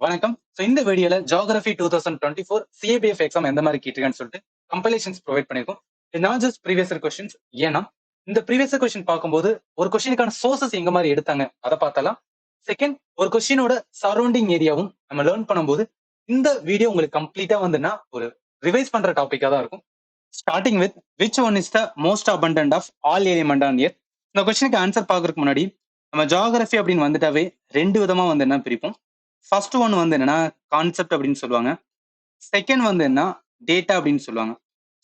வணக்கம். இந்த வீடியோல ஜியோகிராஃபி 2024 சிஏபிஎஃப் எக்ஸாம் எந்த மாதிரி கேட்டிருக்கான்னு சொல்லிட்டு கம்பைலேஷன்ஸ் ப்ரொவைட் பண்ணிருக்கோம். Not just previous year questions. ஏன்னா இந்த ப்ரீவியஸ் இயர் கொஸ்டின் பார்க்கும்போது ஒரு கொஸ்டினுக்கான சோர்சஸ் எங்க மாதிரி எடுத்தாங்க அதை பார்த்தலாம். செகண்ட், ஒரு கொஸ்டினோட சரௌண்டிங் ஏரியாவும் நம்ம லேர்ன் பண்ணும்போது இந்த வீடியோ உங்களுக்கு கம்ப்ளீட்டா வந்துன்னா ஒரு ரிவைஸ் பண்ற டாபிக்கா தான் இருக்கும். Starting with which one is the most abundant of all element on earth. இந்த கொஸ்டினுக்கு ஆன்சர் பார்க்கறதுக்கு முன்னாடி நம்ம ஜியோகிராஃபி அப்படின்னு வந்துட்டாவே ரெண்டு விதமா வந்து என்ன பிரிப்போம். ஃபர்ஸ்ட் ஒன் வந்து என்னன்னா கான்செப்ட் அப்படின்னு சொல்லுவாங்க. செகண்ட் வந்து என்ன டேட்டா அப்படின்னு சொல்லுவாங்க.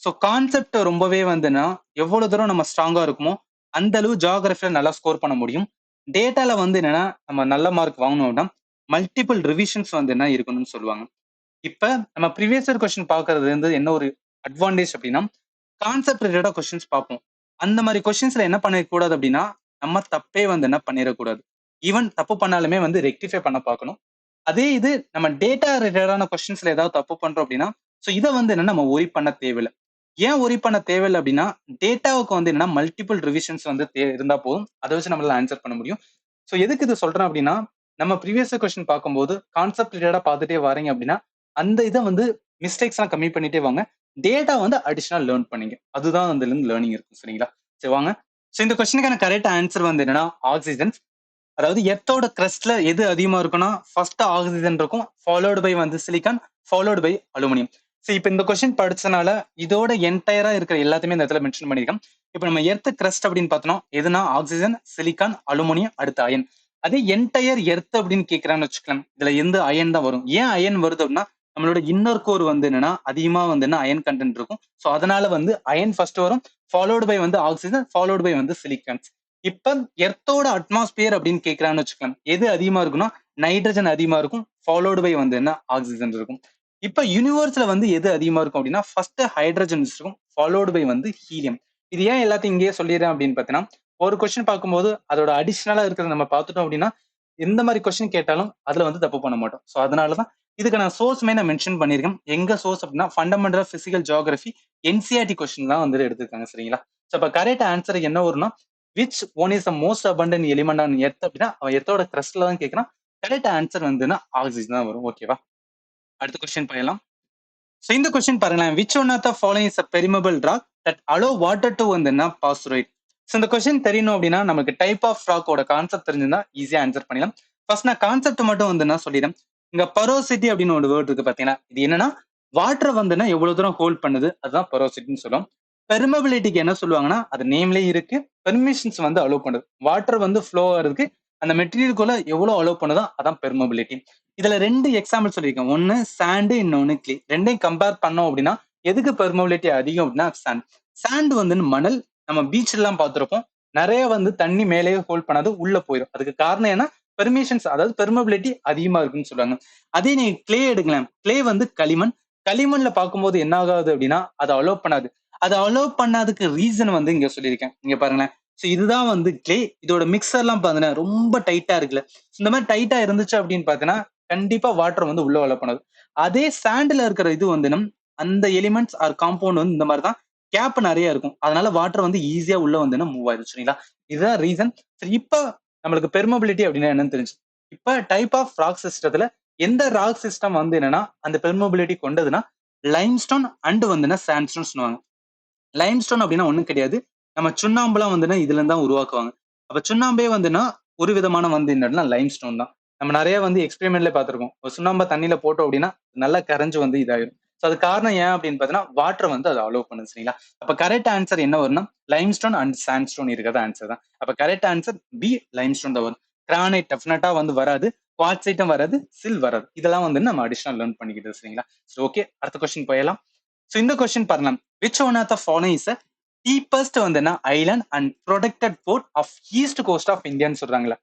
ஸோ கான்செப்ட் ரொம்பவே வந்துன்னா எவ்வளவு தூரம் நம்ம ஸ்ட்ராங்கா இருக்குமோ அந்த அளவு ஜியோகிராஃபில நல்லா ஸ்கோர் பண்ண முடியும். டேட்டால வந்து என்னன்னா நம்ம நல்ல மார்க் வாங்கணும் அப்படின்னா மல்டிபிள் ரிவிஷன்ஸ் வந்து என்ன இருக்கணும்னு சொல்லுவாங்க. இப்ப நம்ம ப்ரீவியஸ் இயர் கொஸ்டின் பார்க்கறது வந்து என்ன ஒரு அட்வான்டேஜ் அப்படின்னா கான்செப்ட் ரிலேட்டடா கொஸ்டின்ஸ் பார்ப்போம். அந்த மாதிரி கொஸ்டின்ஸ்ல என்ன பண்ணிடக்கூடாது அப்படின்னா நம்ம தப்பே வந்து என்ன பண்ணிடக்கூடாது. ஈவன் தப்பு பண்ணாலுமே வந்து ரெக்டிஃபை பண்ண பார்க்கணும். அதே இது நம்ம டேட்டா ரிலேட்டடான கொஸ்டின்ஸ்ல ஏதாவது தப்பு பண்றோம் அப்படின்னா ஸோ இதை வந்து என்ன நம்ம ஒரி பண்ண தேவையில்லை. ஏன் ஒரி பண்ண தேவையில்லை அப்படின்னா டேட்டாவுக்கு வந்து என்ன மல்டிபிள் ரிவிஷன்ஸ் வந்து இருந்தா போதும். அதை வச்சு நம்மளால ஆன்சர் பண்ண முடியும். ஸோ எதுக்கு இது சொல்றேன் அப்படின்னா நம்ம ப்ரீவியஸ் கொஸ்டின் பார்க்கும்போது கான்செப்ட் ரிலேட்டடா பார்த்துட்டே வரீங்க அப்படின்னா அந்த இதை வந்து மிஸ்டேக்ஸ் எல்லாம் கம்மி பண்ணிட்டே வாங்க. டேட்டா வந்து அடிஷனல் லேர்ன் பண்ணீங்க. அதுதான் அதுல இருந்து லேர்னிங் இருக்கும். சரிங்களா? சரி வாங்க. ஸோ இந்த கொஸ்டினுக்கான கரெக்ட் ஆன்சர் வந்து என்னன்னா ஆக்சிஜன். அதாவது எர்த்தோட கிரஸ்ட்ல எது அதிகமா இருக்குன்னா ஃபர்ஸ்ட் ஆக்சிஜன் இருக்கும், ஃபாலோடு பை வந்து silicon, followed by aluminium. So இப்போ இந்த கொஸ்டின் படிச்சனால இதோட என்டையரா இருக்கிற எல்லாத்தையுமே இந்த இடத்துல மென்ஷன் பண்ணிருக்கேன். இப்போ நம்ம எர்த் கிரஸ்ட் அப்படின்னு பார்த்தோம்னா எதுனா ஆக்சிஜன், சிலிக்கான், அலுமினியம், அடுத்து அயன். அதே என்டையர் எர்த் அப்படின்னு கேட்கறான்னு வச்சுக்கலாம். இதுல எந்த அயன் தான் வரும். ஏன் அயன் வருது அப்படின்னா நம்மளோட இன்னர் கோர் வந்து என்னன்னா அதிகமா வந்து என்ன அயன் கண்டென்ட் இருக்கும். ஸோ அதனால வந்து அயன் ஃபர்ஸ்ட் வரும், ஃபாலோடு பை வந்து ஆக்சிஜன், ஃபாலோடு பை வந்து சிலிக்கான். இப்ப எர்த்தோட அட்மாஸ்பியர் அப்படின்னு கேட்கறான்னு வச்சுக்கலாம். எது அதிகமா இருக்குன்னா நைட்ரஜன் அதிகமா இருக்கும், ஃபாலோடு பை வந்து என்ன ஆக்சிஜன் இருக்கும். இப்ப யூனிவர்ஸ்ல வந்து எது அதிகமா இருக்கும் அப்படின்னா ஃபர்ஸ்ட் ஹைட்ரஜன் இருக்கும், ஃபாலோடு பை வந்து ஹீலியம். இது ஏன் எல்லாத்தையும் இங்கேயே சொல்லிடுறேன் அப்படின்னு பார்த்தீங்கன்னா ஒரு கொஸ்டின் பார்க்கும்போது அதோட அடிஷனலா இருக்கிறத நம்ம பார்த்துட்டோம் அப்படின்னா எந்த மாதிரி கொஸ்டின் கேட்டாலும் அதுல வந்து தப்பு பண்ண மாட்டோம். ஸோ அதனாலதான் இதுக்கு நான் சோர்ஸ்மே நான் மென்ஷன் பண்ணியிருக்கேன். எங்க சோர்ஸ் அப்படின்னா fundamental physical geography NCERT question தான் வந்து எடுத்திருக்காங்க. சரிங்களா? ஸோ அப்ப கரெக்ட் ஆன்சர் என்ன வரும்னா which one is the most abundant element on earth அப்படின்னா அவன் எர்த்தோட கிரஸ்ட்ல தான் கேட்கறான். கரெக்ட் ஆன்சர் வந்துன்னா ஆக்சிஜன் தான் வரும். ஓகேவா? அடுத்த கொஸ்டின் போயிடலாம். ஸோ இந்த கொஸ்டின் பாருங்களேன். Which one of the following is a permeable rock that allow water to வந்துன்னா பாஸ் த்ரூ இட். ஸோ இந்த கொஸ்டின் தெரியணும் அப்படின்னா நமக்கு டைப் ஆஃப் ராக்கோட கான்செப்ட் தெரிஞ்சிருந்தா ஈஸியா ஆன்சர் பண்ணிடலாம். ஃபர்ஸ்ட் நான் கான்செப்ட் மட்டும் வந்துன்னா சொல்லிடுறேன். இங்க பரோசிட்டி அப்படின்னு ஒரு வேர்ட் இருக்கு பாத்தீங்கன்னா இது என்னன்னா வாட்டர் வந்துன்னா எவ்வளவு தூரம் ஹோல்ட் பண்ணுது அதுதான் பரோசிட்டின்னு சொல்லுவோம். பெர்மபிலிட்டிக்கு என்ன சொல்லுவாங்கன்னா அது நேம்லயே இருக்கு, பெர்மிஷன்ஸ் வந்து அலோவ் பண்ணுது. வாட்டர் வந்து ஃப்ளோ ஆகிறதுக்கு அந்த மெட்டீரியலுக்குள்ள எவ்வளவு அலோவ் பண்ணுதோ அதான் பெர்மபிலிட்டி. இதுல ரெண்டு எக்ஸாம்பிள் சொல்லியிருக்கேன். ஒன்னு சாண்டு, இன்னொன்னு கிளே. ரெண்டையும் கம்பேர் பண்ணோம் அப்படின்னா எதுக்கு பெர்மபிலிட்டி அதிகம் அப்படின்னா சாண்ட். சாண்ட் வந்து மணல் நம்ம பீச் எல்லாம் பார்த்திருப்போம். நிறைய வந்து தண்ணி மேலேயே ஹோல்ட் பண்ணாது உள்ள போயிடும். அதுக்கு காரணம் என்ன பெர்மிஷன்ஸ், அதாவது பெர்மபிலிட்டி அதிகமா இருக்குன்னு சொல்லுவாங்க. அதே நீங்க கிளே எடுக்கலாம். கிளே வந்து களிமண். களிமண்ல பார்க்கும்போது என்ன ஆகாது அப்படின்னா அதை அலோவ் பண்ணாது. அதை அலோவ் பண்ணாதுக்கு ரீசன் வந்து இங்க சொல்லியிருக்கேன். இங்க பாருங்களேன். ஸோ இதுதான் வந்து கிளே. இதோட மிக்சர் எல்லாம் பாத்தீங்கன்னா ரொம்ப டைட்டா இருக்குல்ல. இந்த மாதிரி டைட்டா இருந்துச்சு அப்படின்னு பாத்தீங்கன்னா கண்டிப்பா வாட்டர் வந்து உள்ள அலோவ் பண்ணாது. அதே சாண்ட்ல இருக்கிற இது வந்து அந்த எலிமெண்ட்ஸ் ஆர் காம்பவுண்ட் வந்து இந்த மாதிரி தான் கேப் நிறைய இருக்கும். அதனால வாட்டர் வந்து ஈஸியா உள்ள வந்து மூவ் ஆயிடும். சரிங்களா? இதுதான் ரீசன். சரி, இப்ப நம்மளுக்கு பெர்மபிலிட்டி அப்படின்னா என்னன்னு தெரிஞ்சு. இப்ப டைப் ஆஃப் ராக் சிஸ்டத்துல எந்த ராக் சிஸ்டம் வந்து என்னன்னா அந்த பெர்மபிலிட்டி கொண்டதுன்னா லைம்ஸ்டோன் அண்ட் வந்துன்னா சாண்ட்ஸ்டோன் சொல்லுவாங்க. லைம்ஸ்டோன் அப்படின்னா ஒண்ணும் கிடையாது. நம்ம சுண்ணாம்புலாம் வந்துன்னா இதுல இருந்து தான் உருவாக்குவாங்க. அப்ப சுண்ணாம்பே வந்துன்னா ஒரு விதமான வந்து என்னன்னா லைம்ஸ்டோன் தான். நம்ம நிறைய வந்து எக்ஸ்பெரிமெண்ட்ல பார்த்திருக்கோம். ஒரு சுண்ணாம்பை தண்ணியில போட்டோம் அப்படின்னா நல்லா கரைஞ்சு வந்து இதாயிரும். ஸோ அது காரணம் ஏன் அப்படின்னு பார்த்தீங்கன்னா வாட்டர் வந்து அதை அலோவ் பண்ணுது. சரிங்களா? அப்ப கரெக்ட் ஆன்சர் என்ன வரும்னா லைம்ஸ்டோன் அண்ட் சாண்ட்ஸ்டோன் இருக்கிறத ஆன்சர் தான். அப்ப கரெக்ட் ஆன்சர் பி லைம்ஸ்டோன் தான் வரும். கிரானைட் டெஃபினட்டா வந்து வராது, குவார்ட்சைட்டும் வராது, சில் வராது. இதெல்லாம் வந்து நம்ம அடிஷனல் லேர்ன் பண்ணிக்கிட்டு. சரிங்களா? ஸோ ஓகே, அடுத்த கொஸ்டின் போயிடலாம். ஸோ இந்த கொஸ்டின் பாருங்க. Which one of the following is deepest வந்துன்னா island and protected port of east coast of இந்தியான்னு சொல்றாங்களா.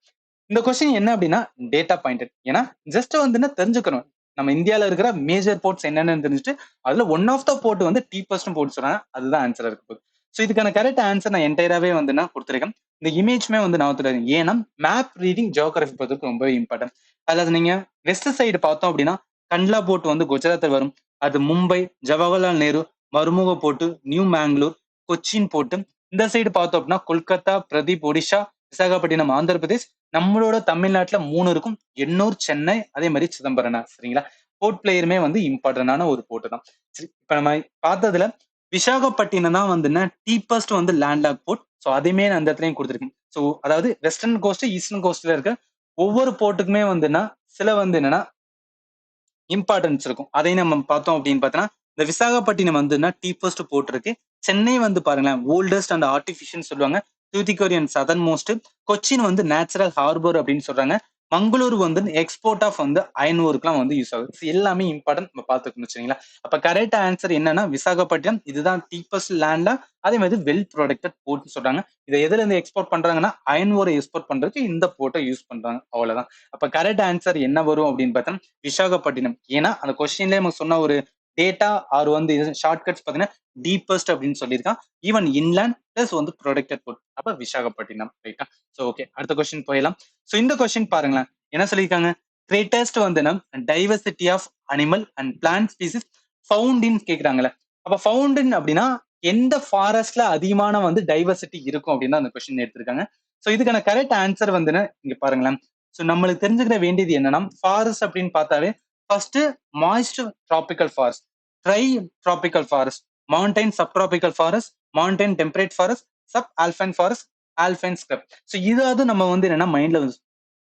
இந்த கொஸ்டின் என்ன அப்படின்னா டேட்டா பாயிண்டட். ஏன்னா ஜஸ்ட் வந்து தெரிஞ்சுக்கணும் நம்ம இந்தியாவில இருக்கிற மேஜர் போர்ட்ஸ் என்னன்னு தெரிஞ்சுட்டு அதுல ஒன் ஆஃப் த போர்ட் வந்து டீப்பஸ்ட் போர்ட் சொல்றாங்க. அதுதான் ஆன்சர் இருக்க போகுது. ஸோ இதுக்கான கரெக்ட் ஆன்சர் நான் என்டையராகவே வந்து நான் கொடுத்துருக்கேன். இந்த இமேஜ்மே வந்து நான் தெரியும். ஏன்னா மேப் ரீடிங் ஜியோகிராஃபி பொறுத்தவரைக்கும் ரொம்ப இம்பார்ட்டன்ட். அதாவது நீங்க வெஸ்ட் சைடு பார்த்தோம் அப்படின்னா கண்ட்லா போர்ட் வந்து குஜராத்தில் வரும். அது Mumbai, Jawaharlal Nehru, Mormugao port, New Mangalore, Cochin port. இந்த சைடு பார்த்தோம் அப்படின்னா கொல்கத்தா, பிரதீப், ஒடிஷா, விசாகப்பட்டினம் ஆந்திர பிரதேஷ். நம்மளோட தமிழ்நாட்டுல 3 இருக்கும். எண்ணூர், சென்னை, அதே மாதிரி சிதம்பரம். சரிங்களா? போர்ட் பிளேயருமே வந்து இம்பார்ட்டன்டான ஒரு போர்ட் தான். சரி, இப்ப நம்ம பார்த்ததுல விசாகப்பட்டினம் தான் வந்து டீப்பஸ்ட் வந்து லேண்ட்லாக் போர்ட். ஸோ அதையுமே நான் அந்த இடத்துலயும் கொடுத்துருக்கேன். ஸோ அதாவது வெஸ்டர்ன் கோஸ்ட், ஈஸ்டர்ன் கோஸ்ட்ல இருக்க ஒவ்வொரு போர்ட்டுக்குமே வந்துன்னா சில வந்து என்னன்னா இம்பார்ட்டன்ஸ் இருக்கும். அதையும் நம்ம பார்த்தோம் அப்படின்னு பார்த்தோன்னா, இந்த விசாகப்பட்டினம் வந்துன்னா டீப்பஸ்ட் போர்ட் இருக்கு. சென்னை வந்து பாருங்களேன், ஓல்டஸ்ட் அண்ட் ஆர்டிஃபிஷியல் சொல்லுவாங்க. தூத்திக்குடி சதர்ன் மோஸ்ட். கொச்சின் வந்து நேச்சுரல் ஹார்பர் அப்படின்னு சொல்றாங்க. மங்களூர் வந்து எக்ஸ்போர்ட் ஆஃப் வந்து அயன் ஒர்க்லாம் வந்து யூஸ் ஆகுது. So எல்லாமே இம்பார்ட்டன்ட் நம்ம பார்த்துக்கணும். சரிங்களா? அப்ப கரெக்ட் ஆன்சர் என்னன்னா விசாகப்பட்டினம் இதுதான் டீப்பஸ்ட் லேண்ட்ல, அதே மாதிரி வெல் ப்ரொடெக்டட் போர்ட்னு சொல்றாங்க. இதை எதுல இருந்து எக்ஸ்போர்ட் பண்றாங்கன்னா அயன் ஓரை எக்ஸ்போர்ட் பண்றதுக்கு இந்த போர்ட்டை யூஸ் பண்றாங்க. அவ்வளவுதான். அப்ப கரெக்ட் ஆன்சர் என்ன வரும் அப்படின்னு பார்த்தா விசாகப்பட்டினம். ஏன்னா அந்த கொஸ்டின்ல நமக்கு சொன்ன ஒரு டேட்டா ஆர் வந்து ஷார்ட்கட்ஸ் பாத்தீங்கன்னா டீப்பஸ்ட் அப்படின்னு சொல்லியிருக்கான். ஈவன் இன்லேண்ட் பிளஸ் வந்து ப்ரொடெக்டட் போர்ட். அப்ப விசாகப்பட்டினம். ரைட்டா? சோ ஓகே, அடுத்த கொஸ்டின் போயிடலாம். சோ இந்த கொஸ்டின் பாருங்களேன், என்ன சொல்லியிருக்காங்க? கிரேட்டஸ்ட் வந்து diversity of animal and plant species found in கேக்குறாங்கல்ல. அப்ப ஃபவுண்ட் இன் அப்படின்னா எந்த ஃபாரஸ்ட்ல அதிகமான வந்து டைவர்சிட்டி இருக்கும் அப்படின்னு அந்த கொஸ்டின் எடுத்திருக்காங்க. சோ இதுக்கான கரெக்ட் ஆன்சர் வந்து இங்க பாருங்களேன். சோ நம்மளுக்கு தெரிஞ்சுக்கிற வேண்டியது என்னன்னா, ஃபாரஸ்ட் அப்படின்னு பார்த்தாவே first moist tropical forest, try tropical forest, mountain subtropical forest, mountain temperate forest, sub alpine forest, alpine scrub. So இதாவது நம்ம வந்து என்னன்னா மைண்ட்ல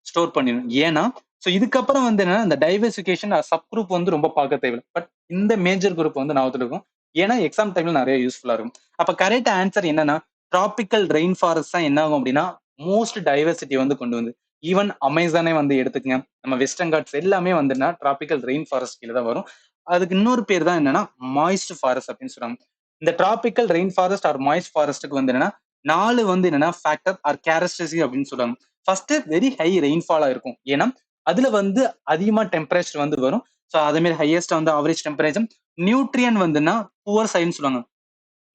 ஸ்டோர் பண்ணிடணும். ஏன்னா ஸோ இதுக்கப்புறம் வந்து என்னன்னா இந்த டைவர்சிஃபிகேஷன் சப் குரூப் வந்து ரொம்ப பார்க்க தேவையில்லை. பட் இந்த மேஜர் குரூப் வந்து நான் இருக்கும். ஏன்னா எக்ஸாம் டைம்ல நிறைய யூஸ்ஃபுல்லா இருக்கும். அப்ப கரெக்ட் ஆன்சர் என்னன்னா டிராபிக்கல் ரெயின் ஃபாரஸ்ட் தான் என்ன ஆகும் அப்படின்னா மோஸ்ட் டைவர்சிட்டி வந்து கொண்டு வந்து. ஈவன் அமேசானே வந்து எடுத்துக்கங்க, நம்ம வெஸ்டர்ன் காட்ஸ் எல்லாமே வந்துன்னா டிராபிக்கல் ரெயின் ஃபாரஸ்ட் கீழே தான் வரும். அதுக்கு இன்னொரு பேர் தான் என்னன்னா மாய்ஸ்ட் ஃபாரஸ்ட் அப்படின்னு சொல்றாங்க. இந்த tropical rain forest or moist ஃபாரஸ்ட்டுக்கு வந்து என்னன்னா 4 வந்து என்னன்னா ஃபேக்டர் ஆர் கேரக்டரிஸ்டிக் அப்படின்னு சொல்றாங்க. ஃபர்ஸ்ட் வெரி ஹை ரெயின்ஃபாலா இருக்கும். ஏன்னா அதுல வந்து அதிகமா டெம்பரேச்சர் வந்து வரும். ஸோ அதே மாதிரி ஹையஸ்ட் வந்து ஆவரேஜ் டெம்பரேச்சர். நியூட்ரியன் வந்துன்னா புவர் சைன்னு சொல்லுவாங்க.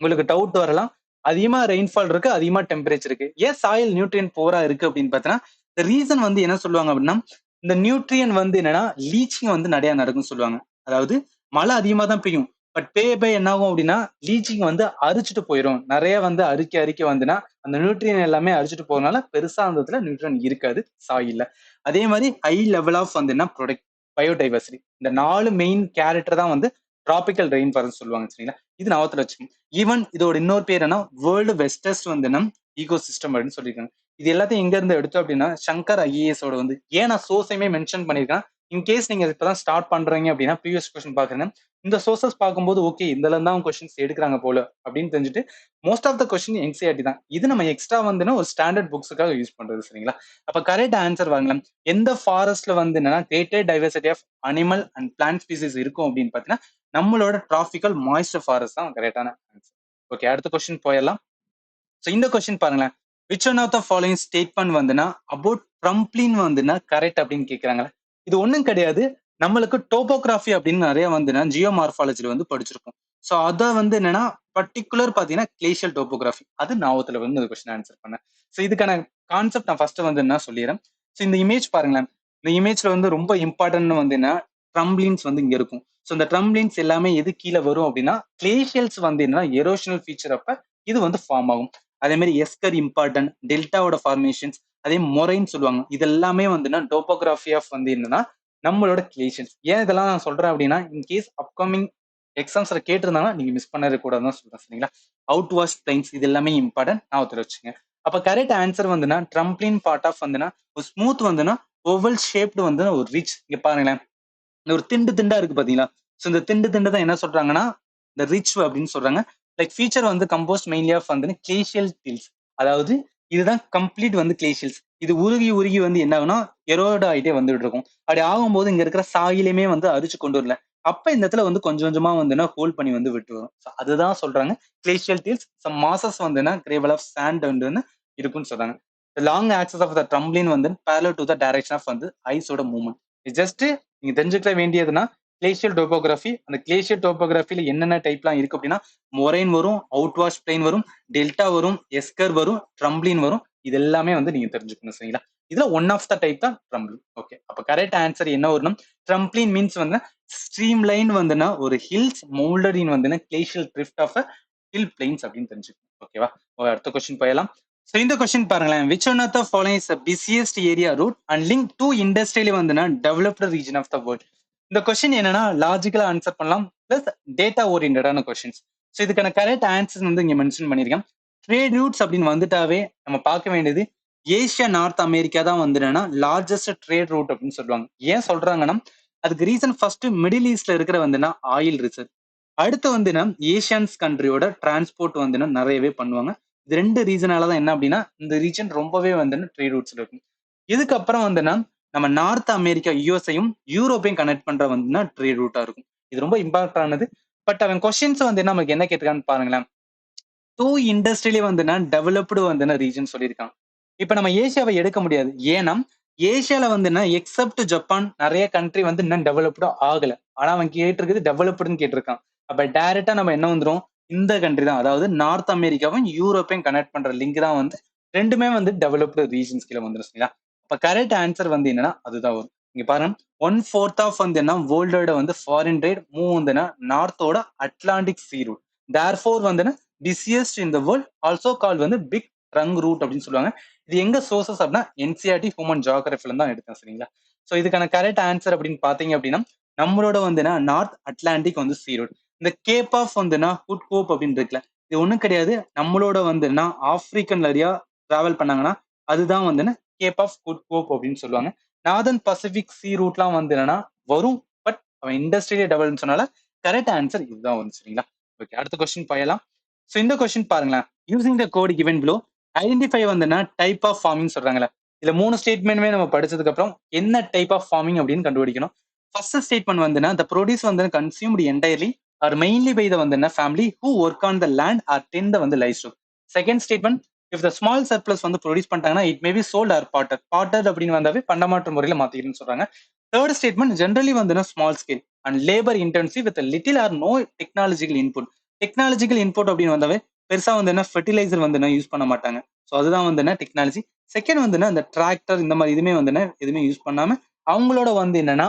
உங்களுக்கு டவுட் வரலாம், அதிகமா ரெயின்ஃபால் இருக்கு, அதிகமா டெம்பரேச்சர் இருக்கு, ஏன் சாயில் நியூட்ரியன் புவரா இருக்கு அப்படின்னு பார்த்தீங்கன்னா ரீசன் வந்து என்ன சொல்லுவாங்க அப்படின்னா இந்த நியூட்ரியன் வந்து என்னன்னா லீச்சிங் வந்து நிறைய நடக்கும்னு சொல்லுவாங்க. அதாவது மழை அதிகமா தான் பெய்யும், பட் பேய் என்ன ஆகும் அப்படின்னா லீச்சிங் வந்து அரிச்சுட்டு போயிடும். நிறைய வந்து அரிக்க வந்துன்னா அந்த நியூட்ரியன் எல்லாமே அரிச்சுட்டு போறதுனால பெருசா அந்த இடத்துல நியூட்ரியன் இருக்காது சாயில்ல. அதே மாதிரி ஹை லெவல் ஆஃப் வந்து என்ன ப்ரொடக்ட் பயோடைவர்சிட்டி. இந்த 4 மெயின் கேரக்டர் தான் வந்து டிராபிக்கல் ரெயின் ஃபாரஸ்ட் சொல்லுவாங்க. சரிங்களா? இது ஞாபகத்துல வச்சுக்கோங்க. ஈவன் இதோட இன்னொரு பேர் என்ன, வேர்ல்டு வெஸ்டஸ்ட் வந்து என்ன ஈகோ சிஸ்டம் அப்படின்னு சொல்லியிருக்காங்க. இது எல்லாத்தையும் எங்க இருந்து எடுத்தோம் அப்படின்னா சங்கர் ஐஏஎஸ் ஓட வந்து ஏன் நான் சோர்ஸையுமே மென்ஷன் பண்ணியிருக்கேன். இன்கேஸ் நீங்க இப்பதான் ஸ்டார்ட் பண்றீங்க அப்படின்னா ப்ரீவியஸ் கொஸ்டின் பாக்குறீங்க, இந்த சோர்சஸ் பார்க்கும்போது ஓகே இதுல தான் கொஸ்டின்ஸ் எடுக்கிறாங்க போல அப்படின்னு தெரிஞ்சுட்டு most of the question NCERT தான். இது நம்ம எக்ஸ்ட்ரா வந்து ஒரு ஸ்டாண்டர்ட் புக்ஸுக்காக யூஸ் பண்றது. சரிங்களா? அப்ப கரெக்ட் ஆன்சர் வாங்கலாம். எந்த ஃபாரஸ்ட்ல வந்து என்னன்னா greatest diversity of animal and plant species இருக்கும் அப்படின்னு பாத்தீங்கன்னா நம்மளோட டிராபிக்கல் மாய்ஸ்ட் ஃபாரஸ்ட் தான் கரெக்டான ஆன்சர். ஓகே, அடுத்த கொஸ்டின் போயிடலாம். ஸோ இந்த கொஸ்டின் பாருங்களேன், which one of the following statement வந்துன்னா அபவுட் ட்ரம்ப்ளின் வந்துன்னா கரெக்ட் அப்படின்னு கேட்கறாங்களே. இது ஒன்றும் கிடையாது, நம்மளுக்கு டோபோகிராஃபி அப்படின்னு நிறைய வந்துன்னா ஜியோ மார்பாலஜில வந்து படிச்சிருக்கும். ஸோ அதை வந்து என்னன்னா பர்டிகுலர் பார்த்தீங்கன்னா கிளேஷியல் டோபோகிராஃபி, அது ஞாபகத்துல வந்து இந்த கொஸ்டின் ஆன்சர் பண்ணேன். ஸோ இதுக்கான கான்செப்ட் நான் ஃபர்ஸ்ட் வந்து என்ன சொல்லிடுறேன். ஸோ இந்த இமேஜ் பாருங்களேன், இந்த இமேஜ்ல வந்து ரொம்ப இம்பார்ட்டன்ட் வந்து என்ன ட்ரம்ப்ளின்ஸ் வந்து இங்க இருக்கும். ஸோ இந்த ட்ரம்ப்ளின்ஸ் எல்லாமே எது கீழே வரும் அப்படின்னா கிளேஷியல்ஸ் வந்து என்னன்னா எரோஷனல் ஃபீச்சர் அப்ப இது வந்து ஃபார்ம் ஆகும். அதே மாதிரி எஸ்கர் இம்பார்ட்டன்ட், டெல்டாவோட ஃபார்மேஷன்ஸ், அதே மொரைன்னு சொல்லுவாங்க. இது எல்லாமே வந்துன்னா டோபோகிராஃபி ஆஃப் வந்து என்னன்னா நம்மளோட கிளேஷன்ஸ். ஏன் இதெல்லாம் நான் சொல்றேன் அப்படின்னா இன்கேஸ் அப்கமிங் எக்ஸாம்ஸ்ல கேட்டிருந்தாங்கன்னா நீங்க மிஸ் பண்ணவே கூடாதுன்னு சொல்றேன். சரிங்களா? அவுட் வாஷ் பிளைன்ஸ் இது எல்லாமே இம்பார்ட்டன்ட், நான் ஒருத்தர் வச்சுங்க. அப்ப கரெக்ட் ஆன்சர் வந்துன்னா ட்ரம்ப்ளின் பார்ட் ஆஃப் வந்துன்னா ஒரு ஸ்மூத் வந்துன்னா ஓவல் ஷேப்டு வந்து ஒரு ரிச். இங்க பாருங்களேன், இந்த ஒரு திண்டு திண்டா இருக்கு பாத்தீங்களா? ஸோ இந்த திண்டு திண்டு தான் என்ன சொல்றாங்கன்னா இந்த ரிச் அப்படின்னு சொல்றாங்க. லைக் ஃபீச்சர் வந்து கம்போஸ்ட் மெயின்லி ஆஃப் வந்து கிளேஷியல் டில்ஸ். அதாவது இதுதான் கம்ப்ளீட் வந்து கிளேஷியல்ஸ். இது உருகி உருகி வந்து என்ன ஆகும்னா எரோட் ஆகிட்டே வந்துட்டு இருக்கும். அப்படி ஆகும்போது இங்க இருக்கிற சாயிலுமே வந்து அரிச்சு கொண்டு வரல. அப்ப இந்த இடத்துல வந்து கொஞ்சம் கொஞ்சமா வந்துன்னா ஹோல்ட் பண்ணி வந்து விட்டு வரும். So அதுதான் சொல்றாங்க கிளேஷியல் டில்ஸ். சம் மாசஸ் வந்துன்னா கிரேவல் ஆஃப் சாண்ட் வந்து இருக்குன்னு சொல்றாங்க. Long axis of the drumlin வந்து parallel to the direction of வந்து ஐஸோட மூவ்மெண்ட். ஜஸ்ட் நீங்க தெரிஞ்சுக்க வேண்டியதுன்னா கிளேஷியல் டோபோகிராஃபி. அந்த கிளேஷியல் டோபோகிராஃபில என்னென்ன டைப்லாம் இருக்கு அப்படின்னா மொரைன் வரும், அவுட் வாஷ் பிளைன் வரும், டெல்டா வரும், எஸ்கர் வரும், ட்ரம்ப்ளின் வரும். இது எல்லாமே வந்து நீங்க தெரிஞ்சுக்கணும். சரிங்களா? இதுல ஒன் ஆஃப் த டைப் தான் ட்ரம்ப்ளின். ஓகே, அப்ப கரெக்ட் ஆன்சர் என்ன வரணும்? ட்ரம்ப்ளின் மீன்ஸ் வந்து ஸ்ட்ரீம் லைன் வந்துன்னா ஒரு ஹில்ஸ் மவுல்டட் இன் வந்துன்னா glacial drift of hill plains அப்படின்னு தெரிஞ்சுக்கணும். ஓகேவா? அடுத்த கொஸ்டின் போயிடலாம். ஸோ இந்த கொஸ்டின் பாருங்களேன், which one of the following is the busiest area route and link to industrially வந்துன்னா developed region of the world. இந்த கொஸ்டின் என்னன்னா லாஜிக்கலா ஆன்சர் பண்ணலாம் பிளஸ் டேட்டா ஓரியன்டான கொஸ்டின்ஸ். ஸோ இதுக்கான கரெக்ட் ஆன்சர்ஸ் வந்து இங்க மென்ஷன் பண்ணியிருக்கேன். ட்ரேட் ரூட்ஸ் அப்படின்னு வந்துட்டாவே நம்ம பார்க்க வேண்டியது ஏசியா நார்த் அமெரிக்கா தான் வந்து என்னன்னா லார்ஜஸ்ட் ட்ரேட் ரூட் அப்படின்னு சொல்லுவாங்க. ஏன் சொல்றாங்கன்னா அதுக்கு ரீசன் ஃபர்ஸ்ட் மிடில் ஈஸ்ட்ல இருக்கிற வந்துன்னா ஆயில் ரிசர்வ். அடுத்து வந்துன்னா ஏசியன்ஸ் கண்ட்ரியோட டிரான்ஸ்போர்ட் வந்துன்னா நிறையவே பண்ணுவாங்க. இது 2 ரீசனால தான் என்ன அப்படின்னா இந்த ரீஜன் ரொம்பவே வந்து ட்ரேட் ரூட்ஸ்ல இருக்கும். இதுக்கப்புறம் வந்துன்னா நம்ம நார்த் அமெரிக்கா யுஎஸ்ஐயும் யூரோப்பையும் கனெக்ட் பண்ற வந்துன்னா ட்ரேட் ரூட்டா இருக்கும். இது ரொம்ப இம்பார்ட்டன்ட் ஆனது. பட் அவன் கொஸ்டின்ஸ் வந்து நமக்கு என்ன கேட்டிருக்கான்னு பாருங்களேன். டூ இண்டஸ்ட்ரியலி வந்துன்னா டெவலப்டு வந்துன்னா ரீஜன் சொல்லியிருக்கான். இப்ப நம்ம ஏசியாவை எடுக்க முடியாது. ஏன்னா ஏசியால வந்துன்னா எக்ஸப்ட் ஜப்பான் நிறைய கண்ட்ரி வந்து இன்னும் டெவலப்டு ஆகல. ஆனா அவன் கேட்டிருக்குது டெவலப்டுன்னு கேட்டிருக்கான். அப்ப டைரக்டா நம்ம என்ன வந்துரும், இந்த கண்ட்ரி தான், அதாவது நார்த் அமெரிக்காவும் யூரோப்பையும் கனெக்ட் பண்ற லிங்க் தான் வந்து ரெண்டுமே வந்து டெவலப்டு ரீஜன்ஸ் கீழ வந்துரும் சரிங்களா. அப்ப கரெக்ட் ஆன்சர் வந்து என்னன்னா அதுதான் வரும். இங்க பாருங்க 1/4 ஆஃப் வந்து என்ன வேர்ல்டோட வந்து ஃபாரின் ட்ரேட் மூவ் வந்துன்னா நார்த்தோட அட்லாண்டிக் சீ ரூட். தேர்ஃபோர் வந்துன்னா busiest in the world also call வந்து பிக் ட்ரங்க் ரூட் அப்படின்னு சொல்லுவாங்க. இது எங்க சோர்சஸ் அப்படின்னா என்சிஆர்டி ஹியூமன் ஜியோகிராஃபில தான் எடுத்தேன் சரிங்களா. சோ இதுக்கான கரெக்ட் ஆன்சர் அப்படின்னு பாத்தீங்க அப்படின்னா நம்மளோட வந்துன்னா நார்த் அட்லாண்டிக் வந்து சீ ரூட். இந்த கேப் ஆஃப் வந்துன்னா ஹுட் கோப் அப்படின்னு இருக்குல்ல, இது ஒண்ணும் கிடையாது. நம்மளோட வந்துன்னா ஆப்பிரிக்கன் ஏரியா டிராவல் பண்ணாங்கன்னா அதுதான் வந்துன்னா கேப் ஆஃப் குட் கோப் அப்படின்னு சொல்லுவாங்க. நார்தன் பசிபிக் சீ ரூட்லாம் வந்து என்னன்னா வரும். பட் அவன் இண்டஸ்ட்ரியல் டெவலப்னு சொன்னால கரெக்ட் ஆன்சர் இதுதான் வரும் சரிங்களா. ஓகே, அடுத்த கொஸ்டின் போயலாம். சோ இந்த கொஸ்டின் பாருங்களேன், using the code given below identify வந்துன்னா டைப் ஆஃப் ஃபார்மிங் சொல்றாங்கல்ல. இதுல 3 ஸ்டேட்மெண்ட்மே நம்ம படிச்சதுக்கு அப்புறம் என்ன டைப் ஆஃப் ஃபார்மிங் அப்படின்னு கண்டுபிடிக்கணும். ஃபர்ஸ்ட் ஸ்டேட்மெண்ட் வந்துன்னா the produce வந்து consumed entirely or mainly by the வந்து family who work on the land or tend the வந்து livestock. Second statement if the small surplus வந்து ப்ரொடியூஸ் பண்ணிட்டாங்கன்னா it may be sold or parted. parted அப்படின்னு வந்தாவே பண்டமாற்று முறையில மாத்திக்கணும்னு சொல்றாங்க. தேர்ட் ஸ்டேட்மெண்ட் ஜென்ரலி வந்துன்னா small scale and labour intensive with little or no technological input. Technological input அப்படின்னு வந்தாவே பெருசா வந்து என்ன ஃபெர்டிலைசர் வந்து யூஸ் பண்ண மாட்டாங்க. ஸோ அதுதான் வந்து என்ன டெக்னாலஜி. செகண்ட் வந்து இந்த டிராக்டர் இந்த மாதிரி இதுமே வந்து எதுவுமே யூஸ் பண்ணாம அவங்களோட வந்து என்னன்னா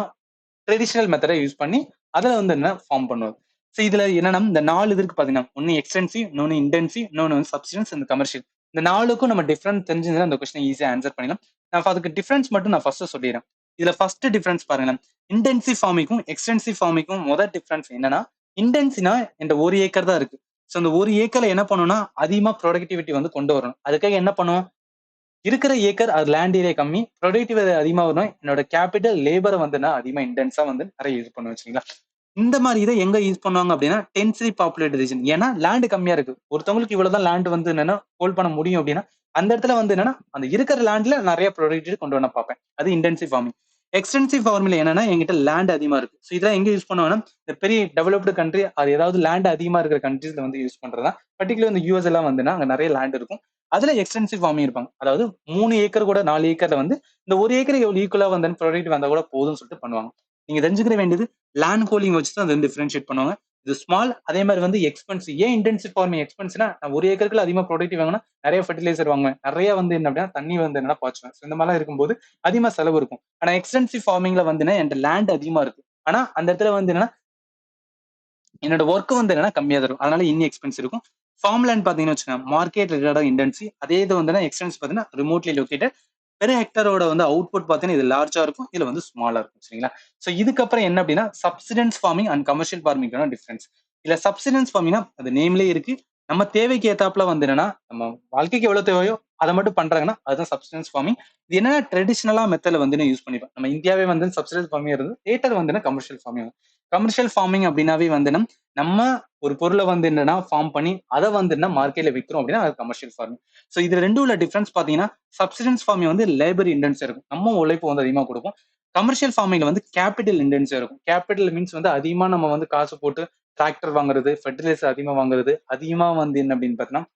ட்ரெடிஷனல் மெத்தடை யூஸ் பண்ணி அதுல வந்து என்ன ஃபார்ம் பண்ணுவாங்க. ஸோ இதுல என்னன்னா இந்த 4 இது இருக்கு பாத்தீங்கன்னா, ஒன்னு எக்ஸ்டென்சிவ், இன்னொன்னு இன்டென்சிவ், இன்னொன்னு வந்து சப்ஸ்டிடன்ஸ், இந்த கமர்ஷியல். இந்த 4க்கும் நம்ம டிஃபரன்ஸ் தெரிஞ்சிருந்தா அந்த கொஸ்டின் ஈஸியா ஆன்சர் பண்ணிடலாம். நான் அதுக்கு டிஃபரன்ஸ் மட்டும் நான் ஃபர்ஸ்ட் சொல்லிடுறேன். இதுல ஃபர்ஸ்ட் டிஃபரன்ஸ் பாருங்களேன், இன்டென்சிவ் ஃபார்மிங்கும் எக்ஸ்டென்சிவ் ஃபார்மிங்கும் முதல் டிஃபரன்ஸ் என்னன்னா, இன்டென்சிவ்னா இந்த 1 ஏக்கர் தான் இருக்கு. ஸோ இந்த 1 ஏக்கர்ல என்ன பண்ணணும்னா அதிகமா ப்ரொடக்டிவிட்டி வந்து கொண்டு வரணும். அதுக்காக என்ன பண்ணுவோம், இருக்கிற ஏக்கர் அது லேண்ட் ஏரியா கம்மி, ப்ரொடக்டிவ் அதிகமா வரும். என்னோட கேபிட்டல் லேபரை வந்து நான் அதிகமா இன்டென்ஸா வந்து நிறைய யூஸ் பண்ணுவேன் வச்சுங்களா. இந்த மாதிரி இதை எங்க யூஸ் பண்ணுவாங்க அப்படின்னா டென்சிட்டி பாப்புலேட்டட் ரீஜன். ஏன்னா லேண்ட் கம்மியா இருக்கு, ஒருத்தவங்களுக்கு இவ்வளவுதான் லேண்ட் வந்து என்னன்னா ஹோல்ட் பண்ண முடியும் அப்படின்னா அந்த இடத்துல வந்து என்னன்னா அந்த இருக்கிற லேண்ட்ல நிறைய ப்ரொடக்டிவிட்டி கொண்டு வர பார்ப்பேன். அது இன்டென்சிவ் ஃபார்மிங். எக்ஸ்டென்சிவ் ஃபார்மில் என்னன்னா எங்கிட்ட லேண்ட் அதிகமா இருக்கு. ஸோ இதெல்லாம் எங்க யூஸ் பண்ணுவாங்கன்னா இந்த பெரிய டெவலப்டு கண்ட்ரி அது ஏதாவது லேண்ட் அதிகமா இருக்கிற கண்ட்ரீஸ்ல வந்து யூஸ் பண்றதா. பர்டிகுலர் இந்த யூஎஸ் எல்லாம் வந்துன்னா அங்க நிறைய லேண்ட் இருக்கும். அதுல எக்ஸ்டென்சிவ் ஃபார்மிங் இருப்பாங்க. அதாவது 3 ஏக்கர் கூட 4 ஏக்கர்ல வந்து இந்த 1 ஏக்கர் எவ்வளவு ஈக்குவலா வந்து ப்ரொடக்ட் வந்தா கூட போதும்னு சொல்லிட்டு பண்ணுவாங்க. நீங்க தெரிஞ்சுக்கிற வேண்டியது லேண்ட் ஹோல்டிங் வச்சு தான் டிஃபரன்ஷியேட் பண்ணுவாங்க. இது ஸ்மால், அதே மாதிரி வந்து எக்ஸ்பென்சிவ். ஏன் இன்டென்சிவ் ஃபார்மிங் எக்ஸ்பென்சிவ்னா நான் 1 ஏக்கருக்கு அதிகமா ப்ரொடக்டிவ் வாங்கினா நிறைய ஃபெர்டிலைசர் வாங்குவேன், நிறைய வந்து என்ன அப்படின்னா தண்ணி வந்து என்ன பாய்ச்சுவேன். இந்த மாதிரிலாம் இருக்கும்போது அதிகமா செலவு இருக்கும். ஆனா எக்ஸ்டென்சிவ் ஃபார்மிங்ல வந்து என்கிட்ட லேண்ட் அதிகமா இருக்கு, ஆனா அந்த இடத்துல வந்து என்னன்னா என்னோட ஒர்க் வந்து என்னன்னா கம்மியா தரும், அதனால இன்னும் எக்ஸ்பென்ஸ் இருக்கும். ஃபார்ம் லேண்ட் பாத்தீங்கன்னு வச்சுக்கோங்க, மார்க்கெட் ரிகார்டாக இன்டென்சி. அதே இது வந்து எக்ஸ்டென்ஸ் பாத்தீங்கன்னா ரிமோட்லி லொகேட்டட். பெரு ஹெக்டரோட வந்து அவுட்புட் பாத்தீங்கன்னா இது லார்ஜா இருக்கும், இதுல வந்து ஸ்மாலா இருக்கும் சரிங்களா. சோ இதுக்கப்புறம் என்ன அப்படின்னா சப்சிடன்ஸ் ஃபார்மிங் அண்ட் கமர்ஷியல் ஃபார்மிங்கான டிஃபரன்ஸ். இல்ல சப்சிடன்ஸ் ஃபார்மிங்னா அது நேம்லயே இருக்கு, நம்ம தேவைக்கு ஏத்தாப்புல வந்து என்னன்னா நம்ம வாழ்க்கைக்கு எவ்வளவு தேவையோ அதை மட்டும் பண்றாங்கன்னா அதுதான் சப்சிடன்ஸ் ஃபார்மிங். இது என்னன்னா ட்ரெடிஷனலா மெத்தட்ல வந்து யூஸ் பண்ணிப்போம். நம்ம இந்தியாவே வந்து சப்சிடன்ஸ் ஃபார்மிங் இருந்து லேட்டர் வந்து கமர்ஷியல் ஃபார்மிங். கமர்ஷியல் ஃபார்மிங் அப்படின்னாவே வந்து நம்ம ஒரு பொருளை வந்து என்னன்னா ஃபார்ம் பண்ணி அதை வந்து என்ன மார்க்கெட்ல விற்கிறோம் அப்படின்னா அது கமர்ஷியல் ஃபார்மிங். ஸோ இது ரெண்டும் உள்ள டிஃபரன்ஸ் பாத்தீங்கன்னா சப்சிடன்ஸ் ஃபார்மிங் வந்து லேபர் இன்டென்சிவா இருக்கும், நம்ம உழைப்பு வந்து அதிகமா கொடுக்கும். கமர்ஷியல் ஃபார்மிங்ல வந்து கேபிட்டல் இன்டென்சிவா இருக்கும். கேபிட்டல் மீன்ஸ் வந்து அதிகமா நம்ம வந்து காசு போட்டு டிராக்டர் வாங்குறது, ஃபெர்டிலைசர் அதிகமா வாங்குறது, அதிகமா வந்து என்ன அப்படின்னு பார்த்தீங்கன்னா